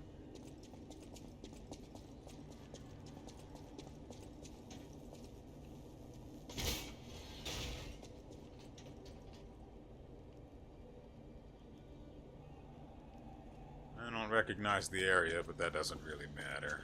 I don't recognize the area, but that doesn't really matter.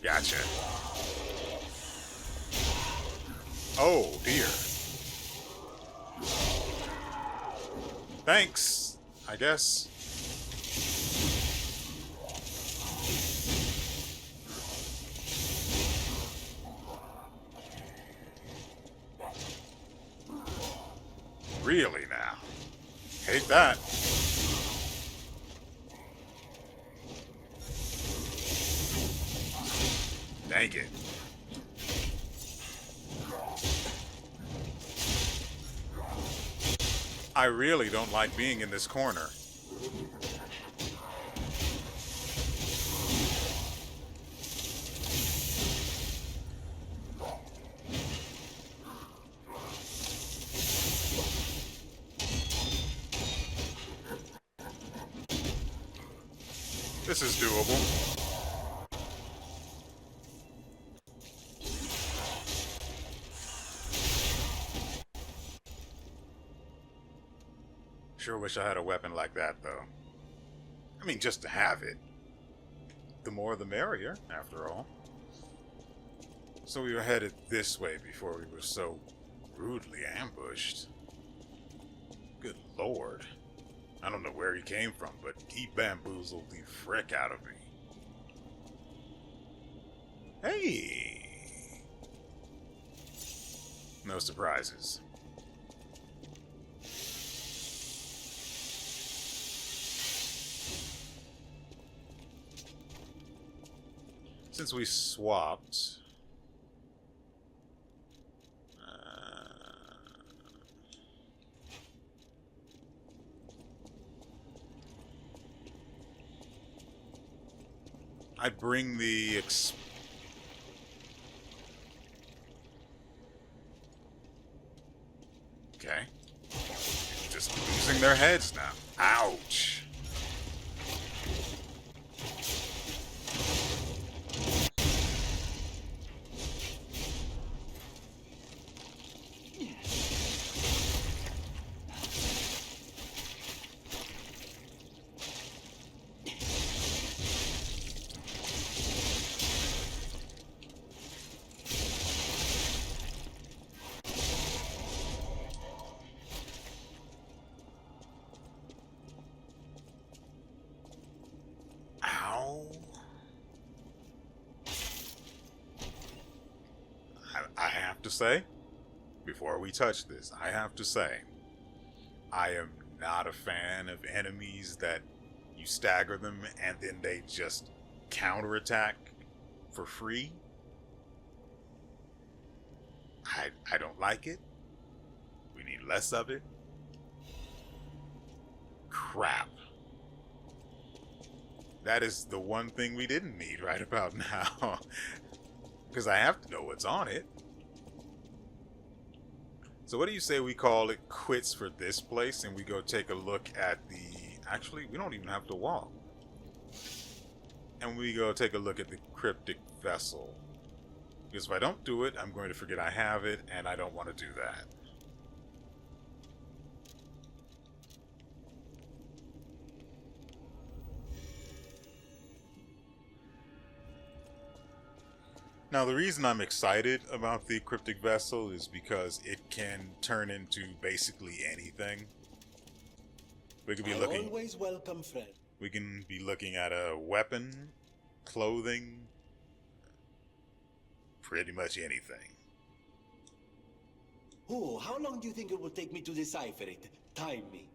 Gotcha. Oh, dear. Thanks, I guess. Really now. Hate that. Dang it. I really don't like being in this corner. This is doable. Sure wish I had a weapon like that, though. I mean, just to have it. The more the merrier, after all. So we were headed this way before we were so rudely ambushed. Good lord. I don't know where he came from, but he bamboozled the frick out of me. Hey! No surprises. Since we swapped... I bring the... Okay. Just losing their heads now. Ouch! I have to say, before we touch this, I have to say, I am not a fan of enemies that you stagger them and then they just counterattack for free. I don't like it. We need less of it. Crap. That is the one thing we didn't need right about now. Because I have to know what's on it. So what do you say we call it quits for this place and we go take a look at the... Actually, we don't even have to walk. And we go take a look at the cryptic vessel. Because if I don't do it, I'm going to forget I have it, and I don't want to do that. Now, the reason I'm excited about the cryptic vessel is because it can turn into basically anything. We could be looking. Always welcome, friend. We can be looking at a weapon, clothing, pretty much anything. Oh, how long do you think it will take me to decipher it? Time me.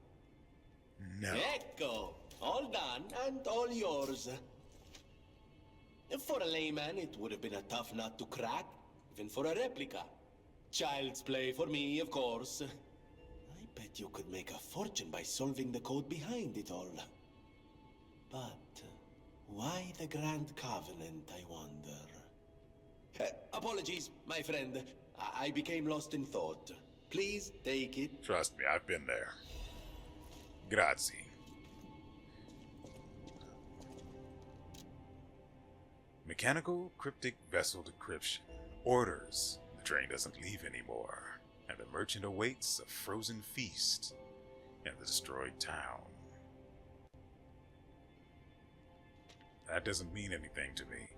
No. Ecco, all done and all yours. For a layman, it would have been a tough nut to crack, even for a replica. Child's play for me, of course. I bet you could make a fortune by solving the code behind it all. But why the Grand Covenant, I wonder? Apologies, my friend. I became lost in thought. Please take it. Trust me, I've been there. Grazie. Mechanical cryptic vessel decryption. Orders. The train doesn't leave anymore, and the merchant awaits a frozen feast in the destroyed town. That doesn't mean anything to me.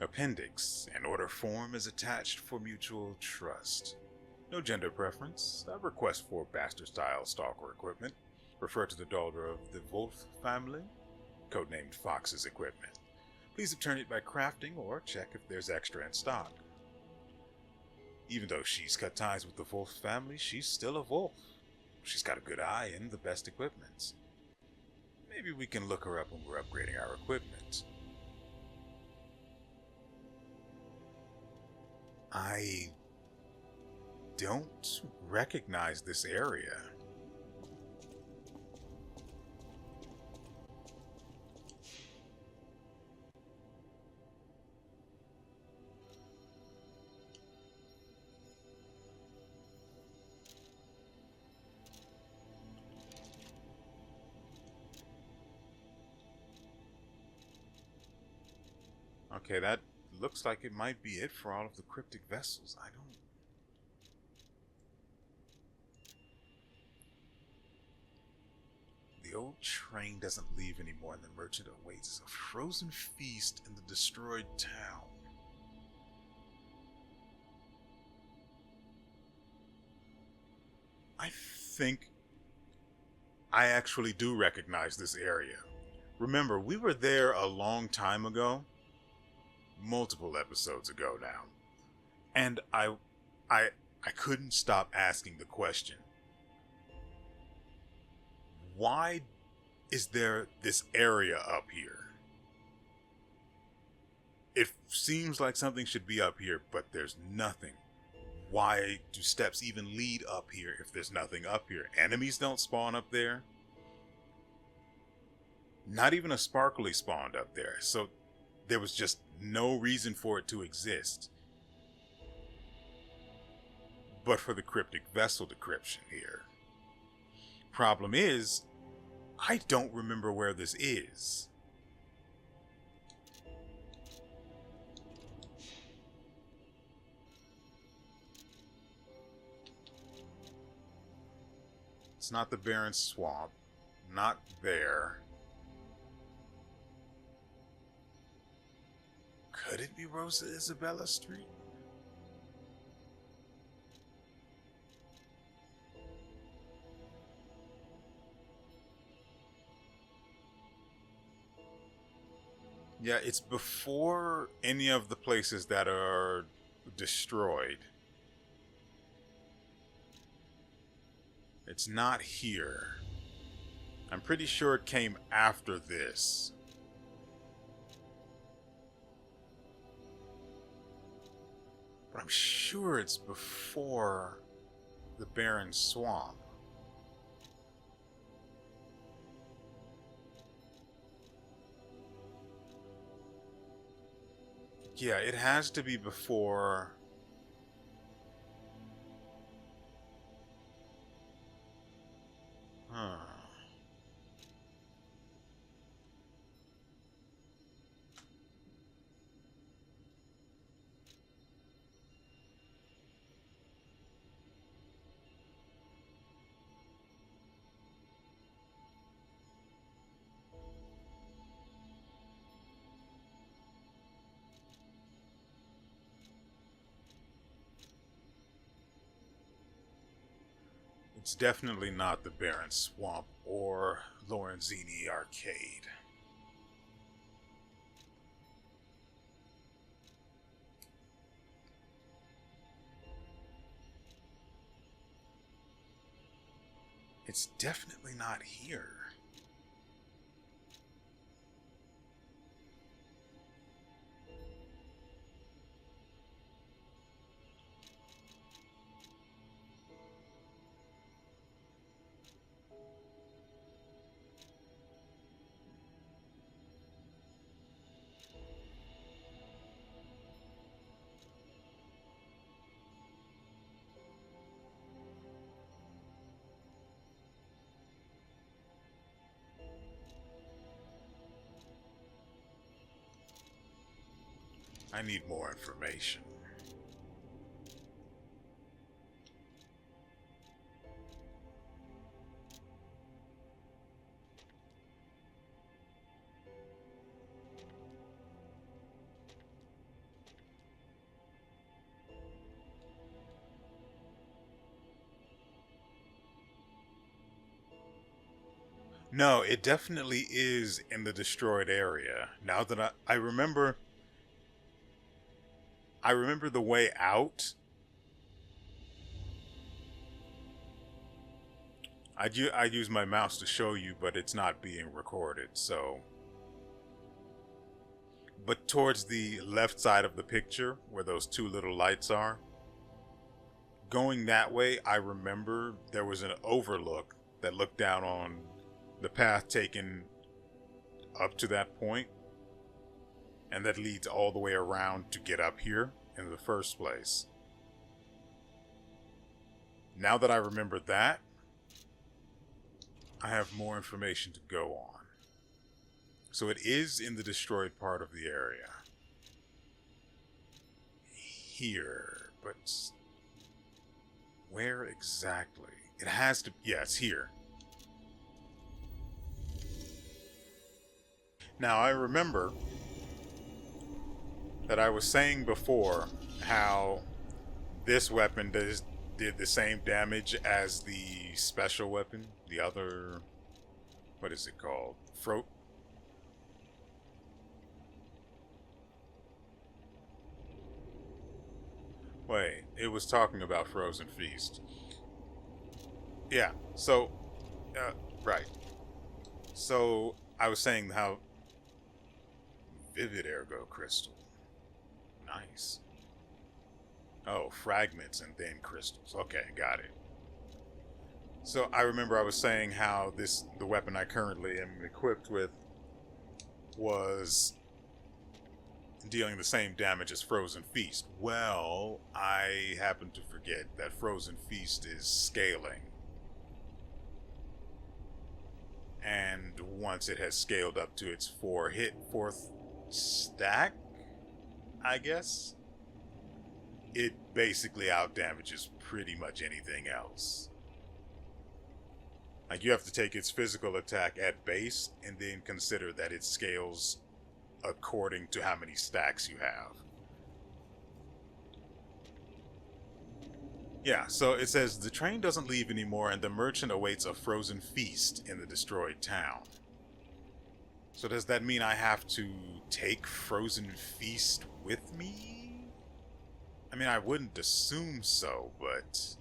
Appendix. An order form is attached for mutual trust. No gender preference. A request for Bastard-style stalker equipment. Refer to the daughter of the Wolf family, codenamed Fox's equipment. Please return it by crafting or check if there's extra in stock. Even though she's cut ties with the Wolf family, she's still a wolf. She's got a good eye and the best equipment. Maybe we can look her up when we're upgrading our equipment. I don't recognize this area. Okay, that looks like it might be it for all of the cryptic vessels. I don't... The old train doesn't leave anymore, and the merchant awaits a frozen feast in the destroyed town. I think I actually do recognize this area. Remember, we were there a long time ago. Multiple episodes ago now. And I couldn't stop asking the question. Why is there this area up here? It seems like something should be up here, but there's nothing. Why do steps even lead up here if there's nothing up here? Enemies don't spawn up there. Not even a sparkly spawned up there. So there was just no reason for it to exist. But for the cryptic vessel decryption here. Problem is, I don't remember where this is. It's not the barren swamp. Not there. Could it be Rosa Isabella Street? Yeah, it's before any of the places that are destroyed. It's not here. I'm pretty sure it came after this. But I'm sure it's before the barren swamp. Yeah, it has to be before... Huh. It's definitely not the barren swamp or Lorenzini Arcade. It's definitely not here. I need more information. No, it definitely is in the destroyed area. Now that I remember the way out. I use my mouse to show you, but it's not being recorded, so. But towards the left side of the picture, where those two little lights are, going that way, I remember there was an overlook that looked down on the path taken up to that point, and that leads all the way around to get up here in the first place. Now that I remember that, I have more information to go on. So it is in the destroyed part of the area. Here, but where exactly? It has to, yeah, it's here. Now I remember that I was saying before how this weapon did the same damage as the special weapon, the other, what is it called? Wait, it was talking about Frozen Feast. Yeah, so, right. So, I was saying how vivid ergo crystal. Nice. Oh, fragments and then crystals. Okay, got it. So I remember I was saying how the weapon I currently am equipped with was dealing the same damage as Frozen Feast. Well, I happen to forget that Frozen Feast is scaling. And once it has scaled up to its fourth stack, I guess, it basically outdamages pretty much anything else. Like, you have to take its physical attack at base and then consider that it scales according to how many stacks you have. Yeah, so it says the train doesn't leave anymore and the merchant awaits a frozen feast in the destroyed town. So does that mean I have to take Frozen Feast with me? I mean, I wouldn't assume so, but...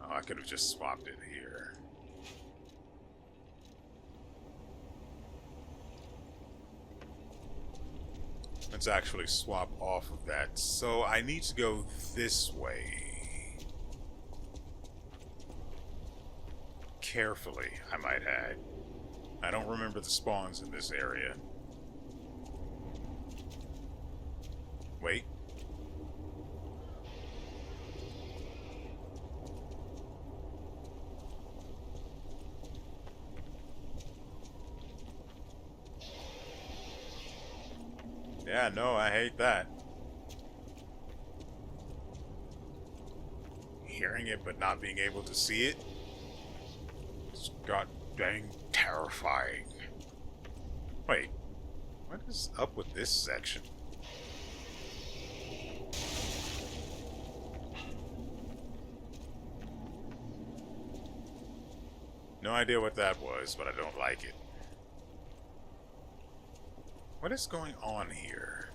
Oh, I could have just swapped it here. Let's actually swap off of that. So I need to go this way. Carefully, I might add. I don't remember the spawns in this area. Wait. Yeah, no, I hate that. Hearing it but not being able to see it. It's god dang terrifying. Wait, what is up with this section? No idea what that was, but I don't like it. What is going on here?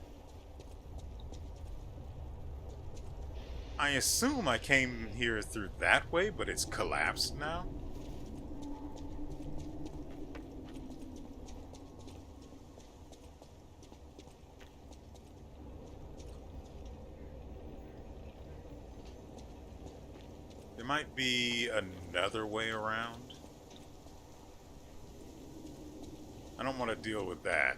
I assume I came here through that way, but it's collapsed now? There might be another way around. I don't want to deal with that.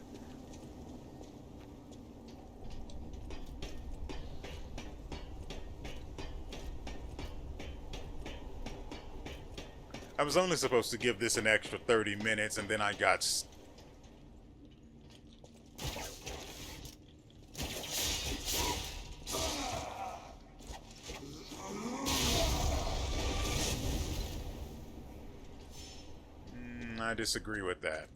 I was only supposed to give this an extra 30 minutes and then I got... I disagree with that.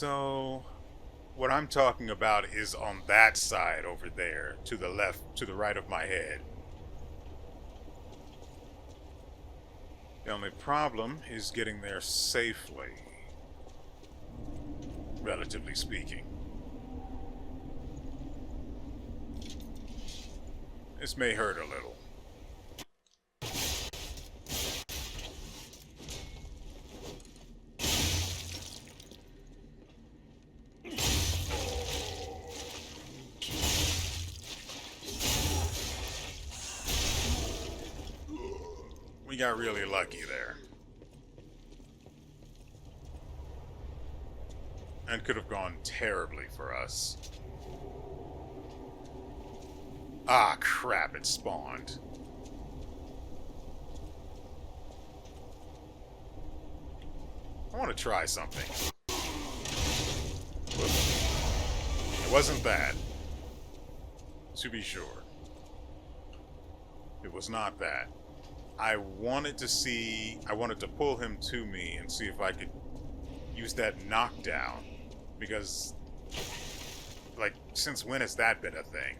So, what I'm talking about is on that side over there, to the left, to the right of my head. The only problem is getting there safely, relatively speaking. This may hurt a little. We got really lucky there. And could have gone terribly for us. Ah, crap, it spawned. I want to try something. It wasn't that. To be sure. It was not that. I wanted to pull him to me and see if I could use that knockdown. Because, like, since when has that been a thing?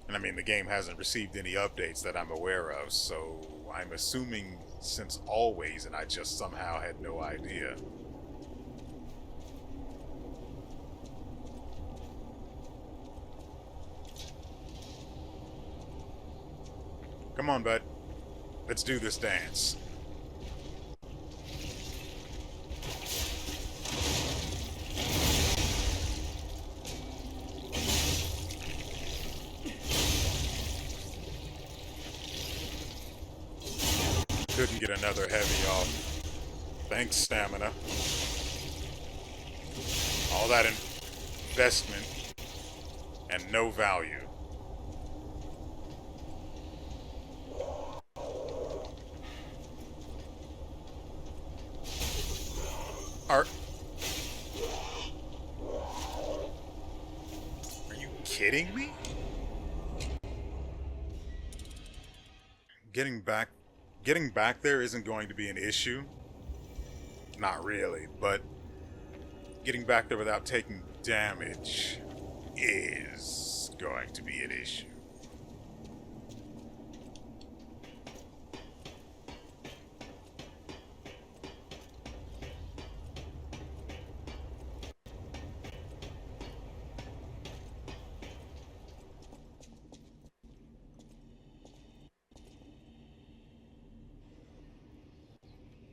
And I mean, the game hasn't received any updates that I'm aware of, so I'm assuming since always, and I just somehow had no idea. Come on, bud. Let's do this dance. Couldn't get another heavy off. Thanks, stamina. All that investment and no value. Are you kidding me? Getting back there isn't going to be an issue. Not really, but getting back there without taking damage is going to be an issue.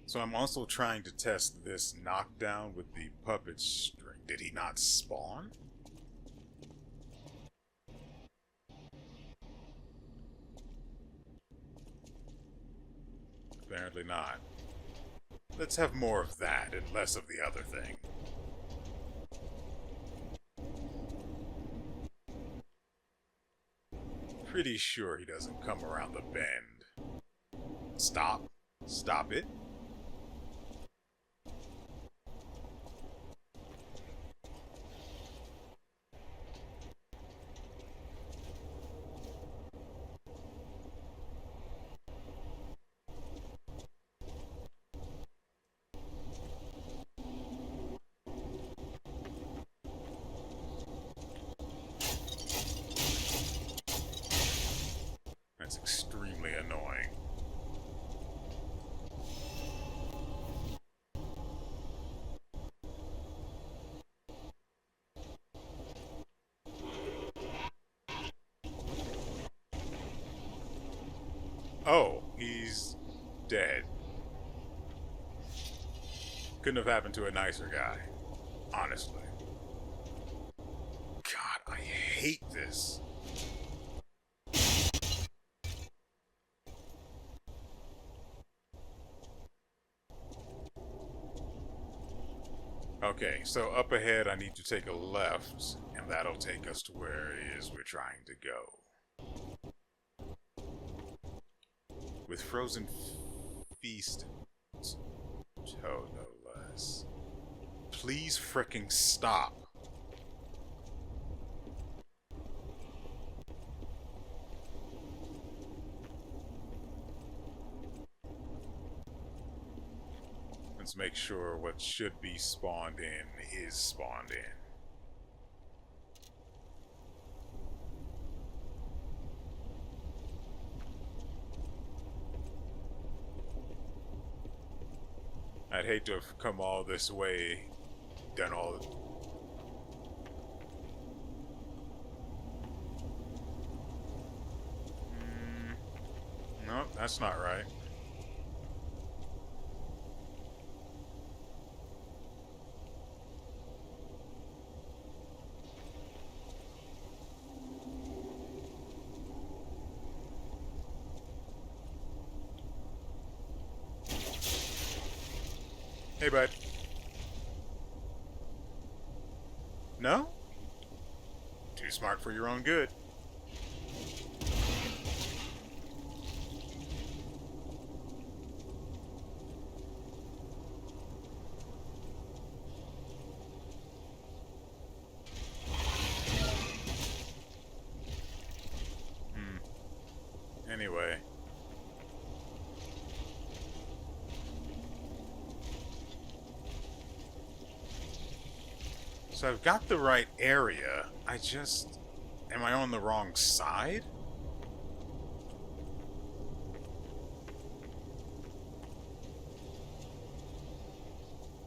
So I'm also trying to test this knockdown with the puppet string. Did he not spawn? Apparently not. Let's have more of that and less of the other thing. Pretty sure he doesn't come around the bend. Stop. Stop it. That's extremely annoying. Oh, he's dead. Couldn't have happened to a nicer guy. Honestly. God, I hate this. Okay, so up ahead I need to take a left, and that'll take us to where it is we're trying to go. With Frozen Feast toe, no less. Please fricking stop. And Let's make sure what should be spawned in is spawned in. I'd hate to have come all this way, done all the... No, that's not right. Hey, bud. No? Too smart for your own good. Anyway. So I've got the right area. I just... Am I on the wrong side?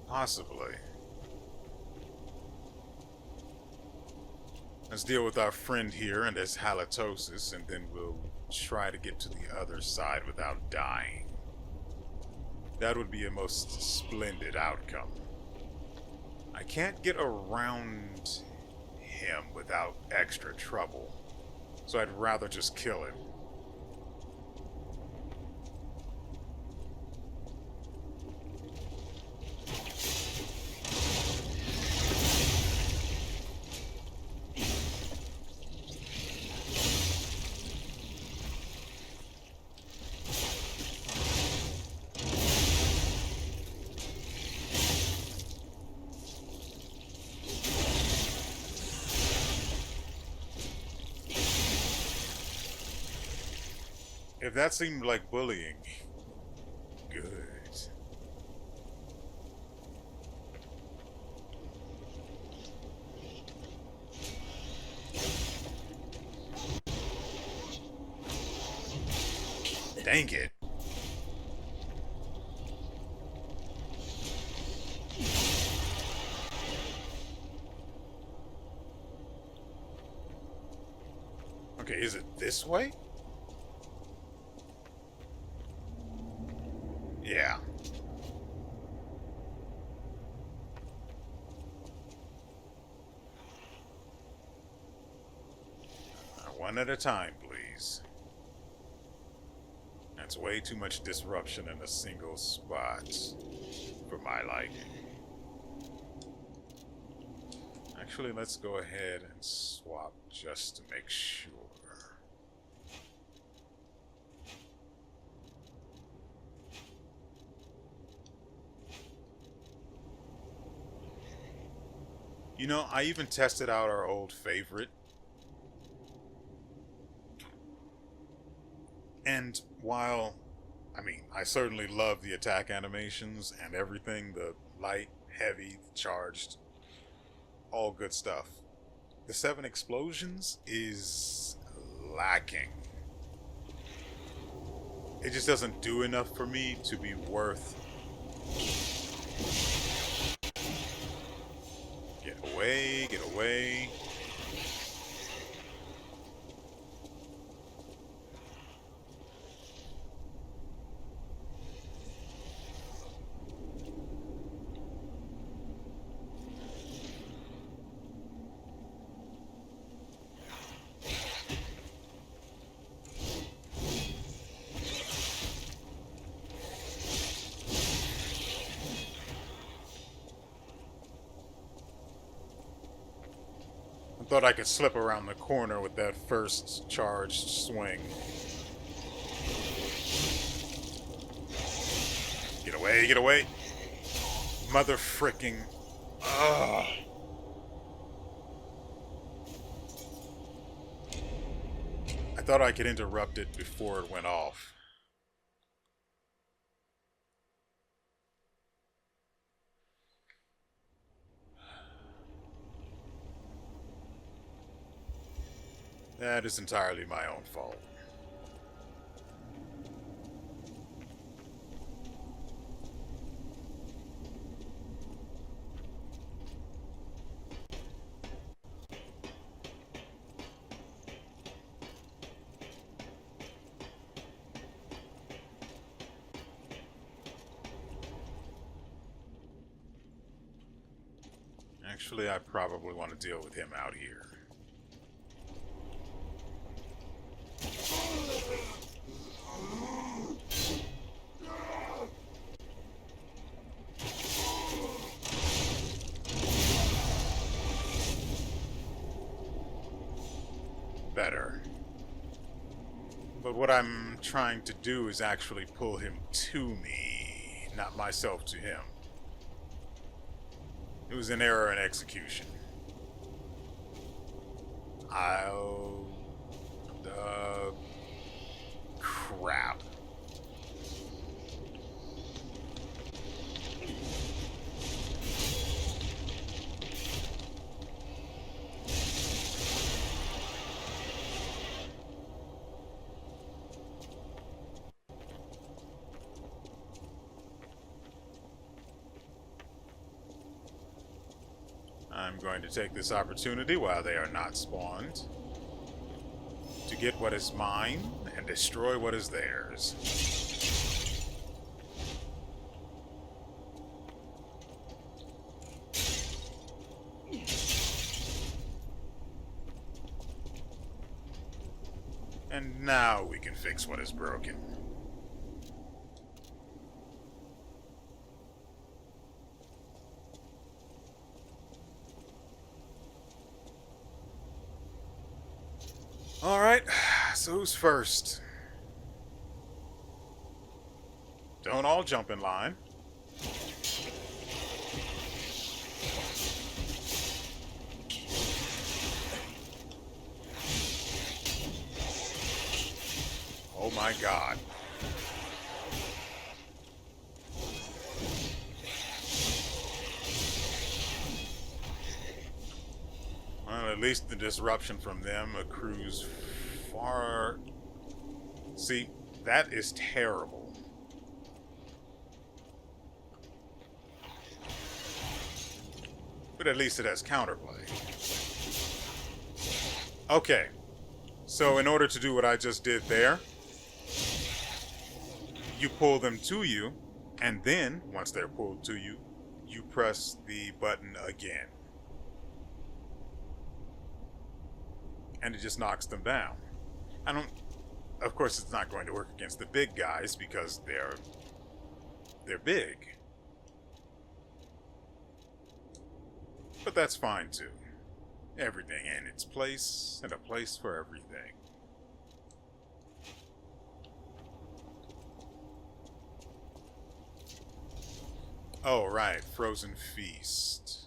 Possibly. Let's deal with our friend here and his halitosis, and then we'll try to get to the other side without dying. That would be a most splendid outcome. I can't get around him without extra trouble, so I'd rather just kill him. If that seemed like bullying, good. Dang it. Okay, is it this way? Yeah. One at a time, please. That's way too much disruption in a single spot for my liking. Actually, let's go ahead and swap just to make sure. You know, I even tested out our old favorite. And while, I certainly love the attack animations and everything, the light, heavy, charged, all good stuff. The 7 explosions is lacking. It just doesn't do enough for me to be worth... Get away, get away. Thought I could slip around the corner with that first charged swing. Get away, get away. Mother fricking. Ugh. I thought I could interrupt it before it went off. That is entirely my own fault. Actually, I probably want to deal with him out here. Better. But what I'm trying to do is actually pull him to me, not myself to him. It was an error in execution. Crap. I'm going to take this opportunity while they are not spawned to get what is mine and destroy what is theirs. And now we can fix what is broken. Alright, so who's first? Don't all jump in line. Oh my god. Well, at least the disruption from them accrues far... See, that is terrible. But at least it has counterplay. Okay. So in order to do what I just did there, you pull them to you, and then, once they're pulled to you, you press the button again. And it just knocks them down. Of course, it's not going to work against the big guys because they're big. But that's fine too. Everything in its place, and a place for everything. Oh, right, Frozen Feast.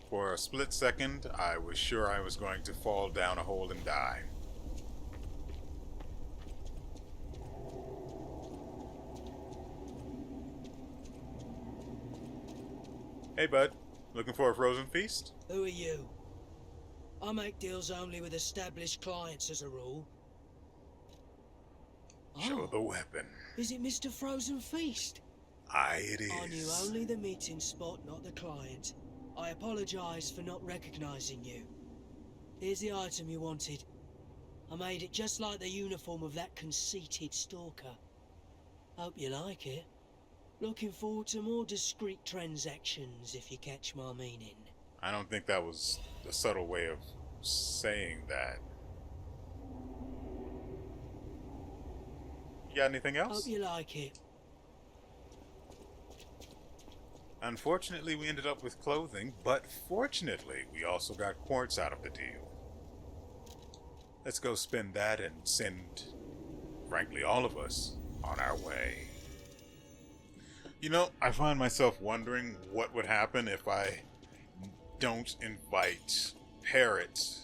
For a split second, I was sure I was going to fall down a hole and die. Hey, bud. Looking for a frozen feast? Who are you? I make deals only with established clients as a rule. Show the weapon. Is it Mr. Frozen Feast? Aye, it is. I knew only the meeting spot, not the client. I apologize for not recognizing you. Here's the item you wanted. I made it just like the uniform of that conceited stalker. Hope you like it. Looking forward to more discreet transactions, if you catch my meaning. I don't think that was a subtle way of saying that. You got anything else? Hope you like it. Unfortunately, we ended up with clothing, but fortunately, we also got quartz out of the deal. Let's go spend that and send, frankly, all of us on our way. You know, I find myself wondering what would happen if I don't invite Parrot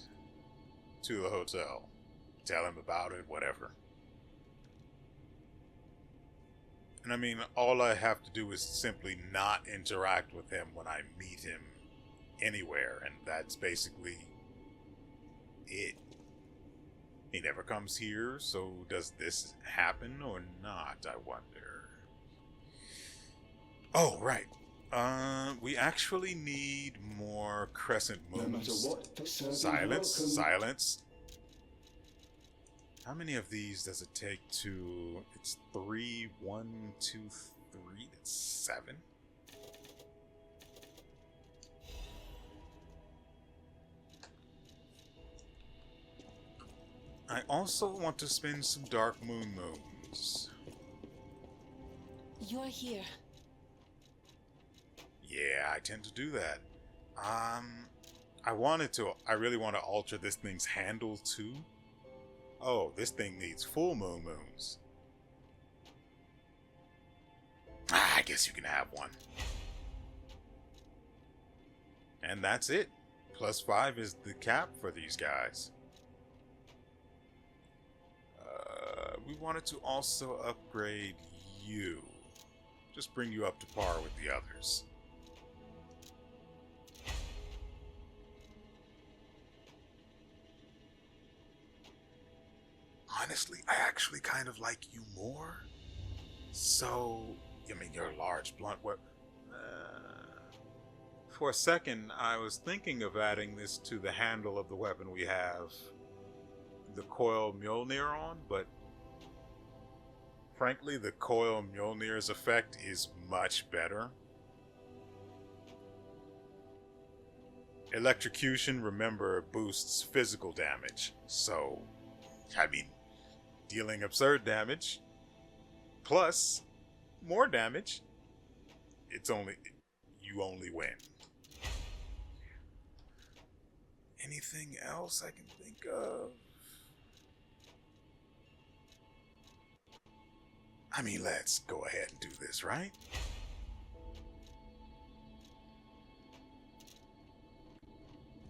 to the hotel. Tell him about it, whatever. And I mean, all I have to do is simply not interact with him when I meet him anywhere, and that's basically it. He never comes here, so does this happen or not, I wonder? Oh, right. We actually need more crescent No matter moons. what, the servant Silence, welcome. silence. How many of these does it take to... It's 3, 1, 2, 3, that's 7? I also want to spend some dark moons. You're here. Yeah, I tend to do that. I really want to alter this thing's handle too. Oh, this thing needs full moons. I guess you can have one. And that's it. +5 is the cap for these guys. We wanted to also upgrade you. Just bring you up to par with the others. Honestly, I actually kind of like you more. So, I mean, you're a large blunt weapon. For a second, I was thinking of adding this to the handle of the weapon we have the coil Mjolnir on, but frankly, the coil Mjolnir's effect is much better. Electrocution, remember, boosts physical damage. So, I mean, dealing absurd damage plus more damage, you only win. Anything else I can think of? I mean, let's go ahead and do this, right?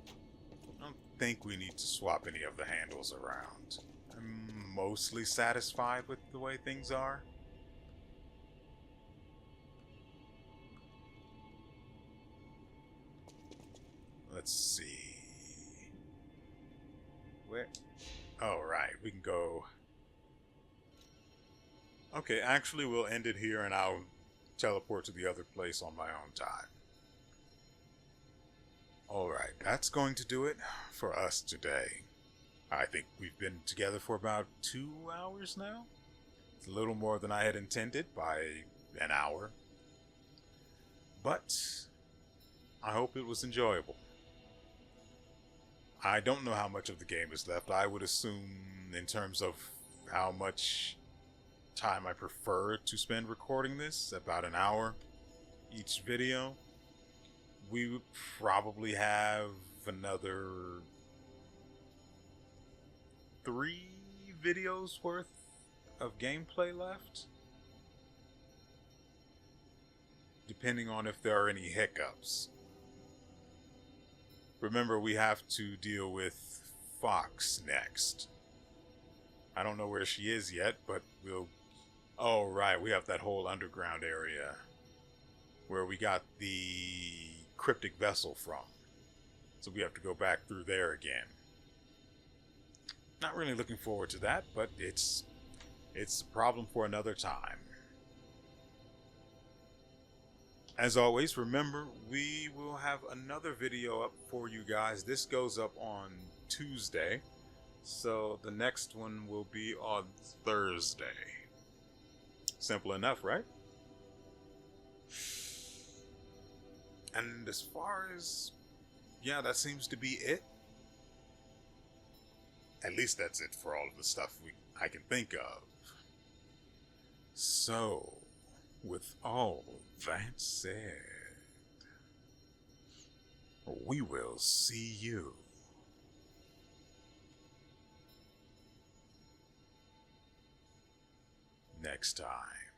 I don't think we need to swap any of the handles around. I'm mostly satisfied with the way things are. Let's see. Where? Oh, right. We can go. Okay, actually, we'll end it here and I'll teleport to the other place on my own time. Alright, that's going to do it for us today. I think we've been together for about 2 hours now. It's a little more than I had intended by an hour. But I hope it was enjoyable. I don't know how much of the game is left. I would assume, in terms of how much time I prefer to spend recording this, about an hour each video. We would probably have another 3 videos worth of gameplay left, depending on if there are any hiccups. Remember, we have to deal with Fox next. I don't know where she is yet, but we'll... Oh, right, we have that whole underground area where we got the cryptic vessel from. So we have to go back through there again. Not really looking forward to that, but it's a problem for another time. As always, remember, we will have another video up for you guys. This goes up on Tuesday, so the next one will be on Thursday. Simple enough, right? And as far as... yeah, that seems to be it. At least that's it for all of the stuff I can think of. So, with all that said, we will see you next time.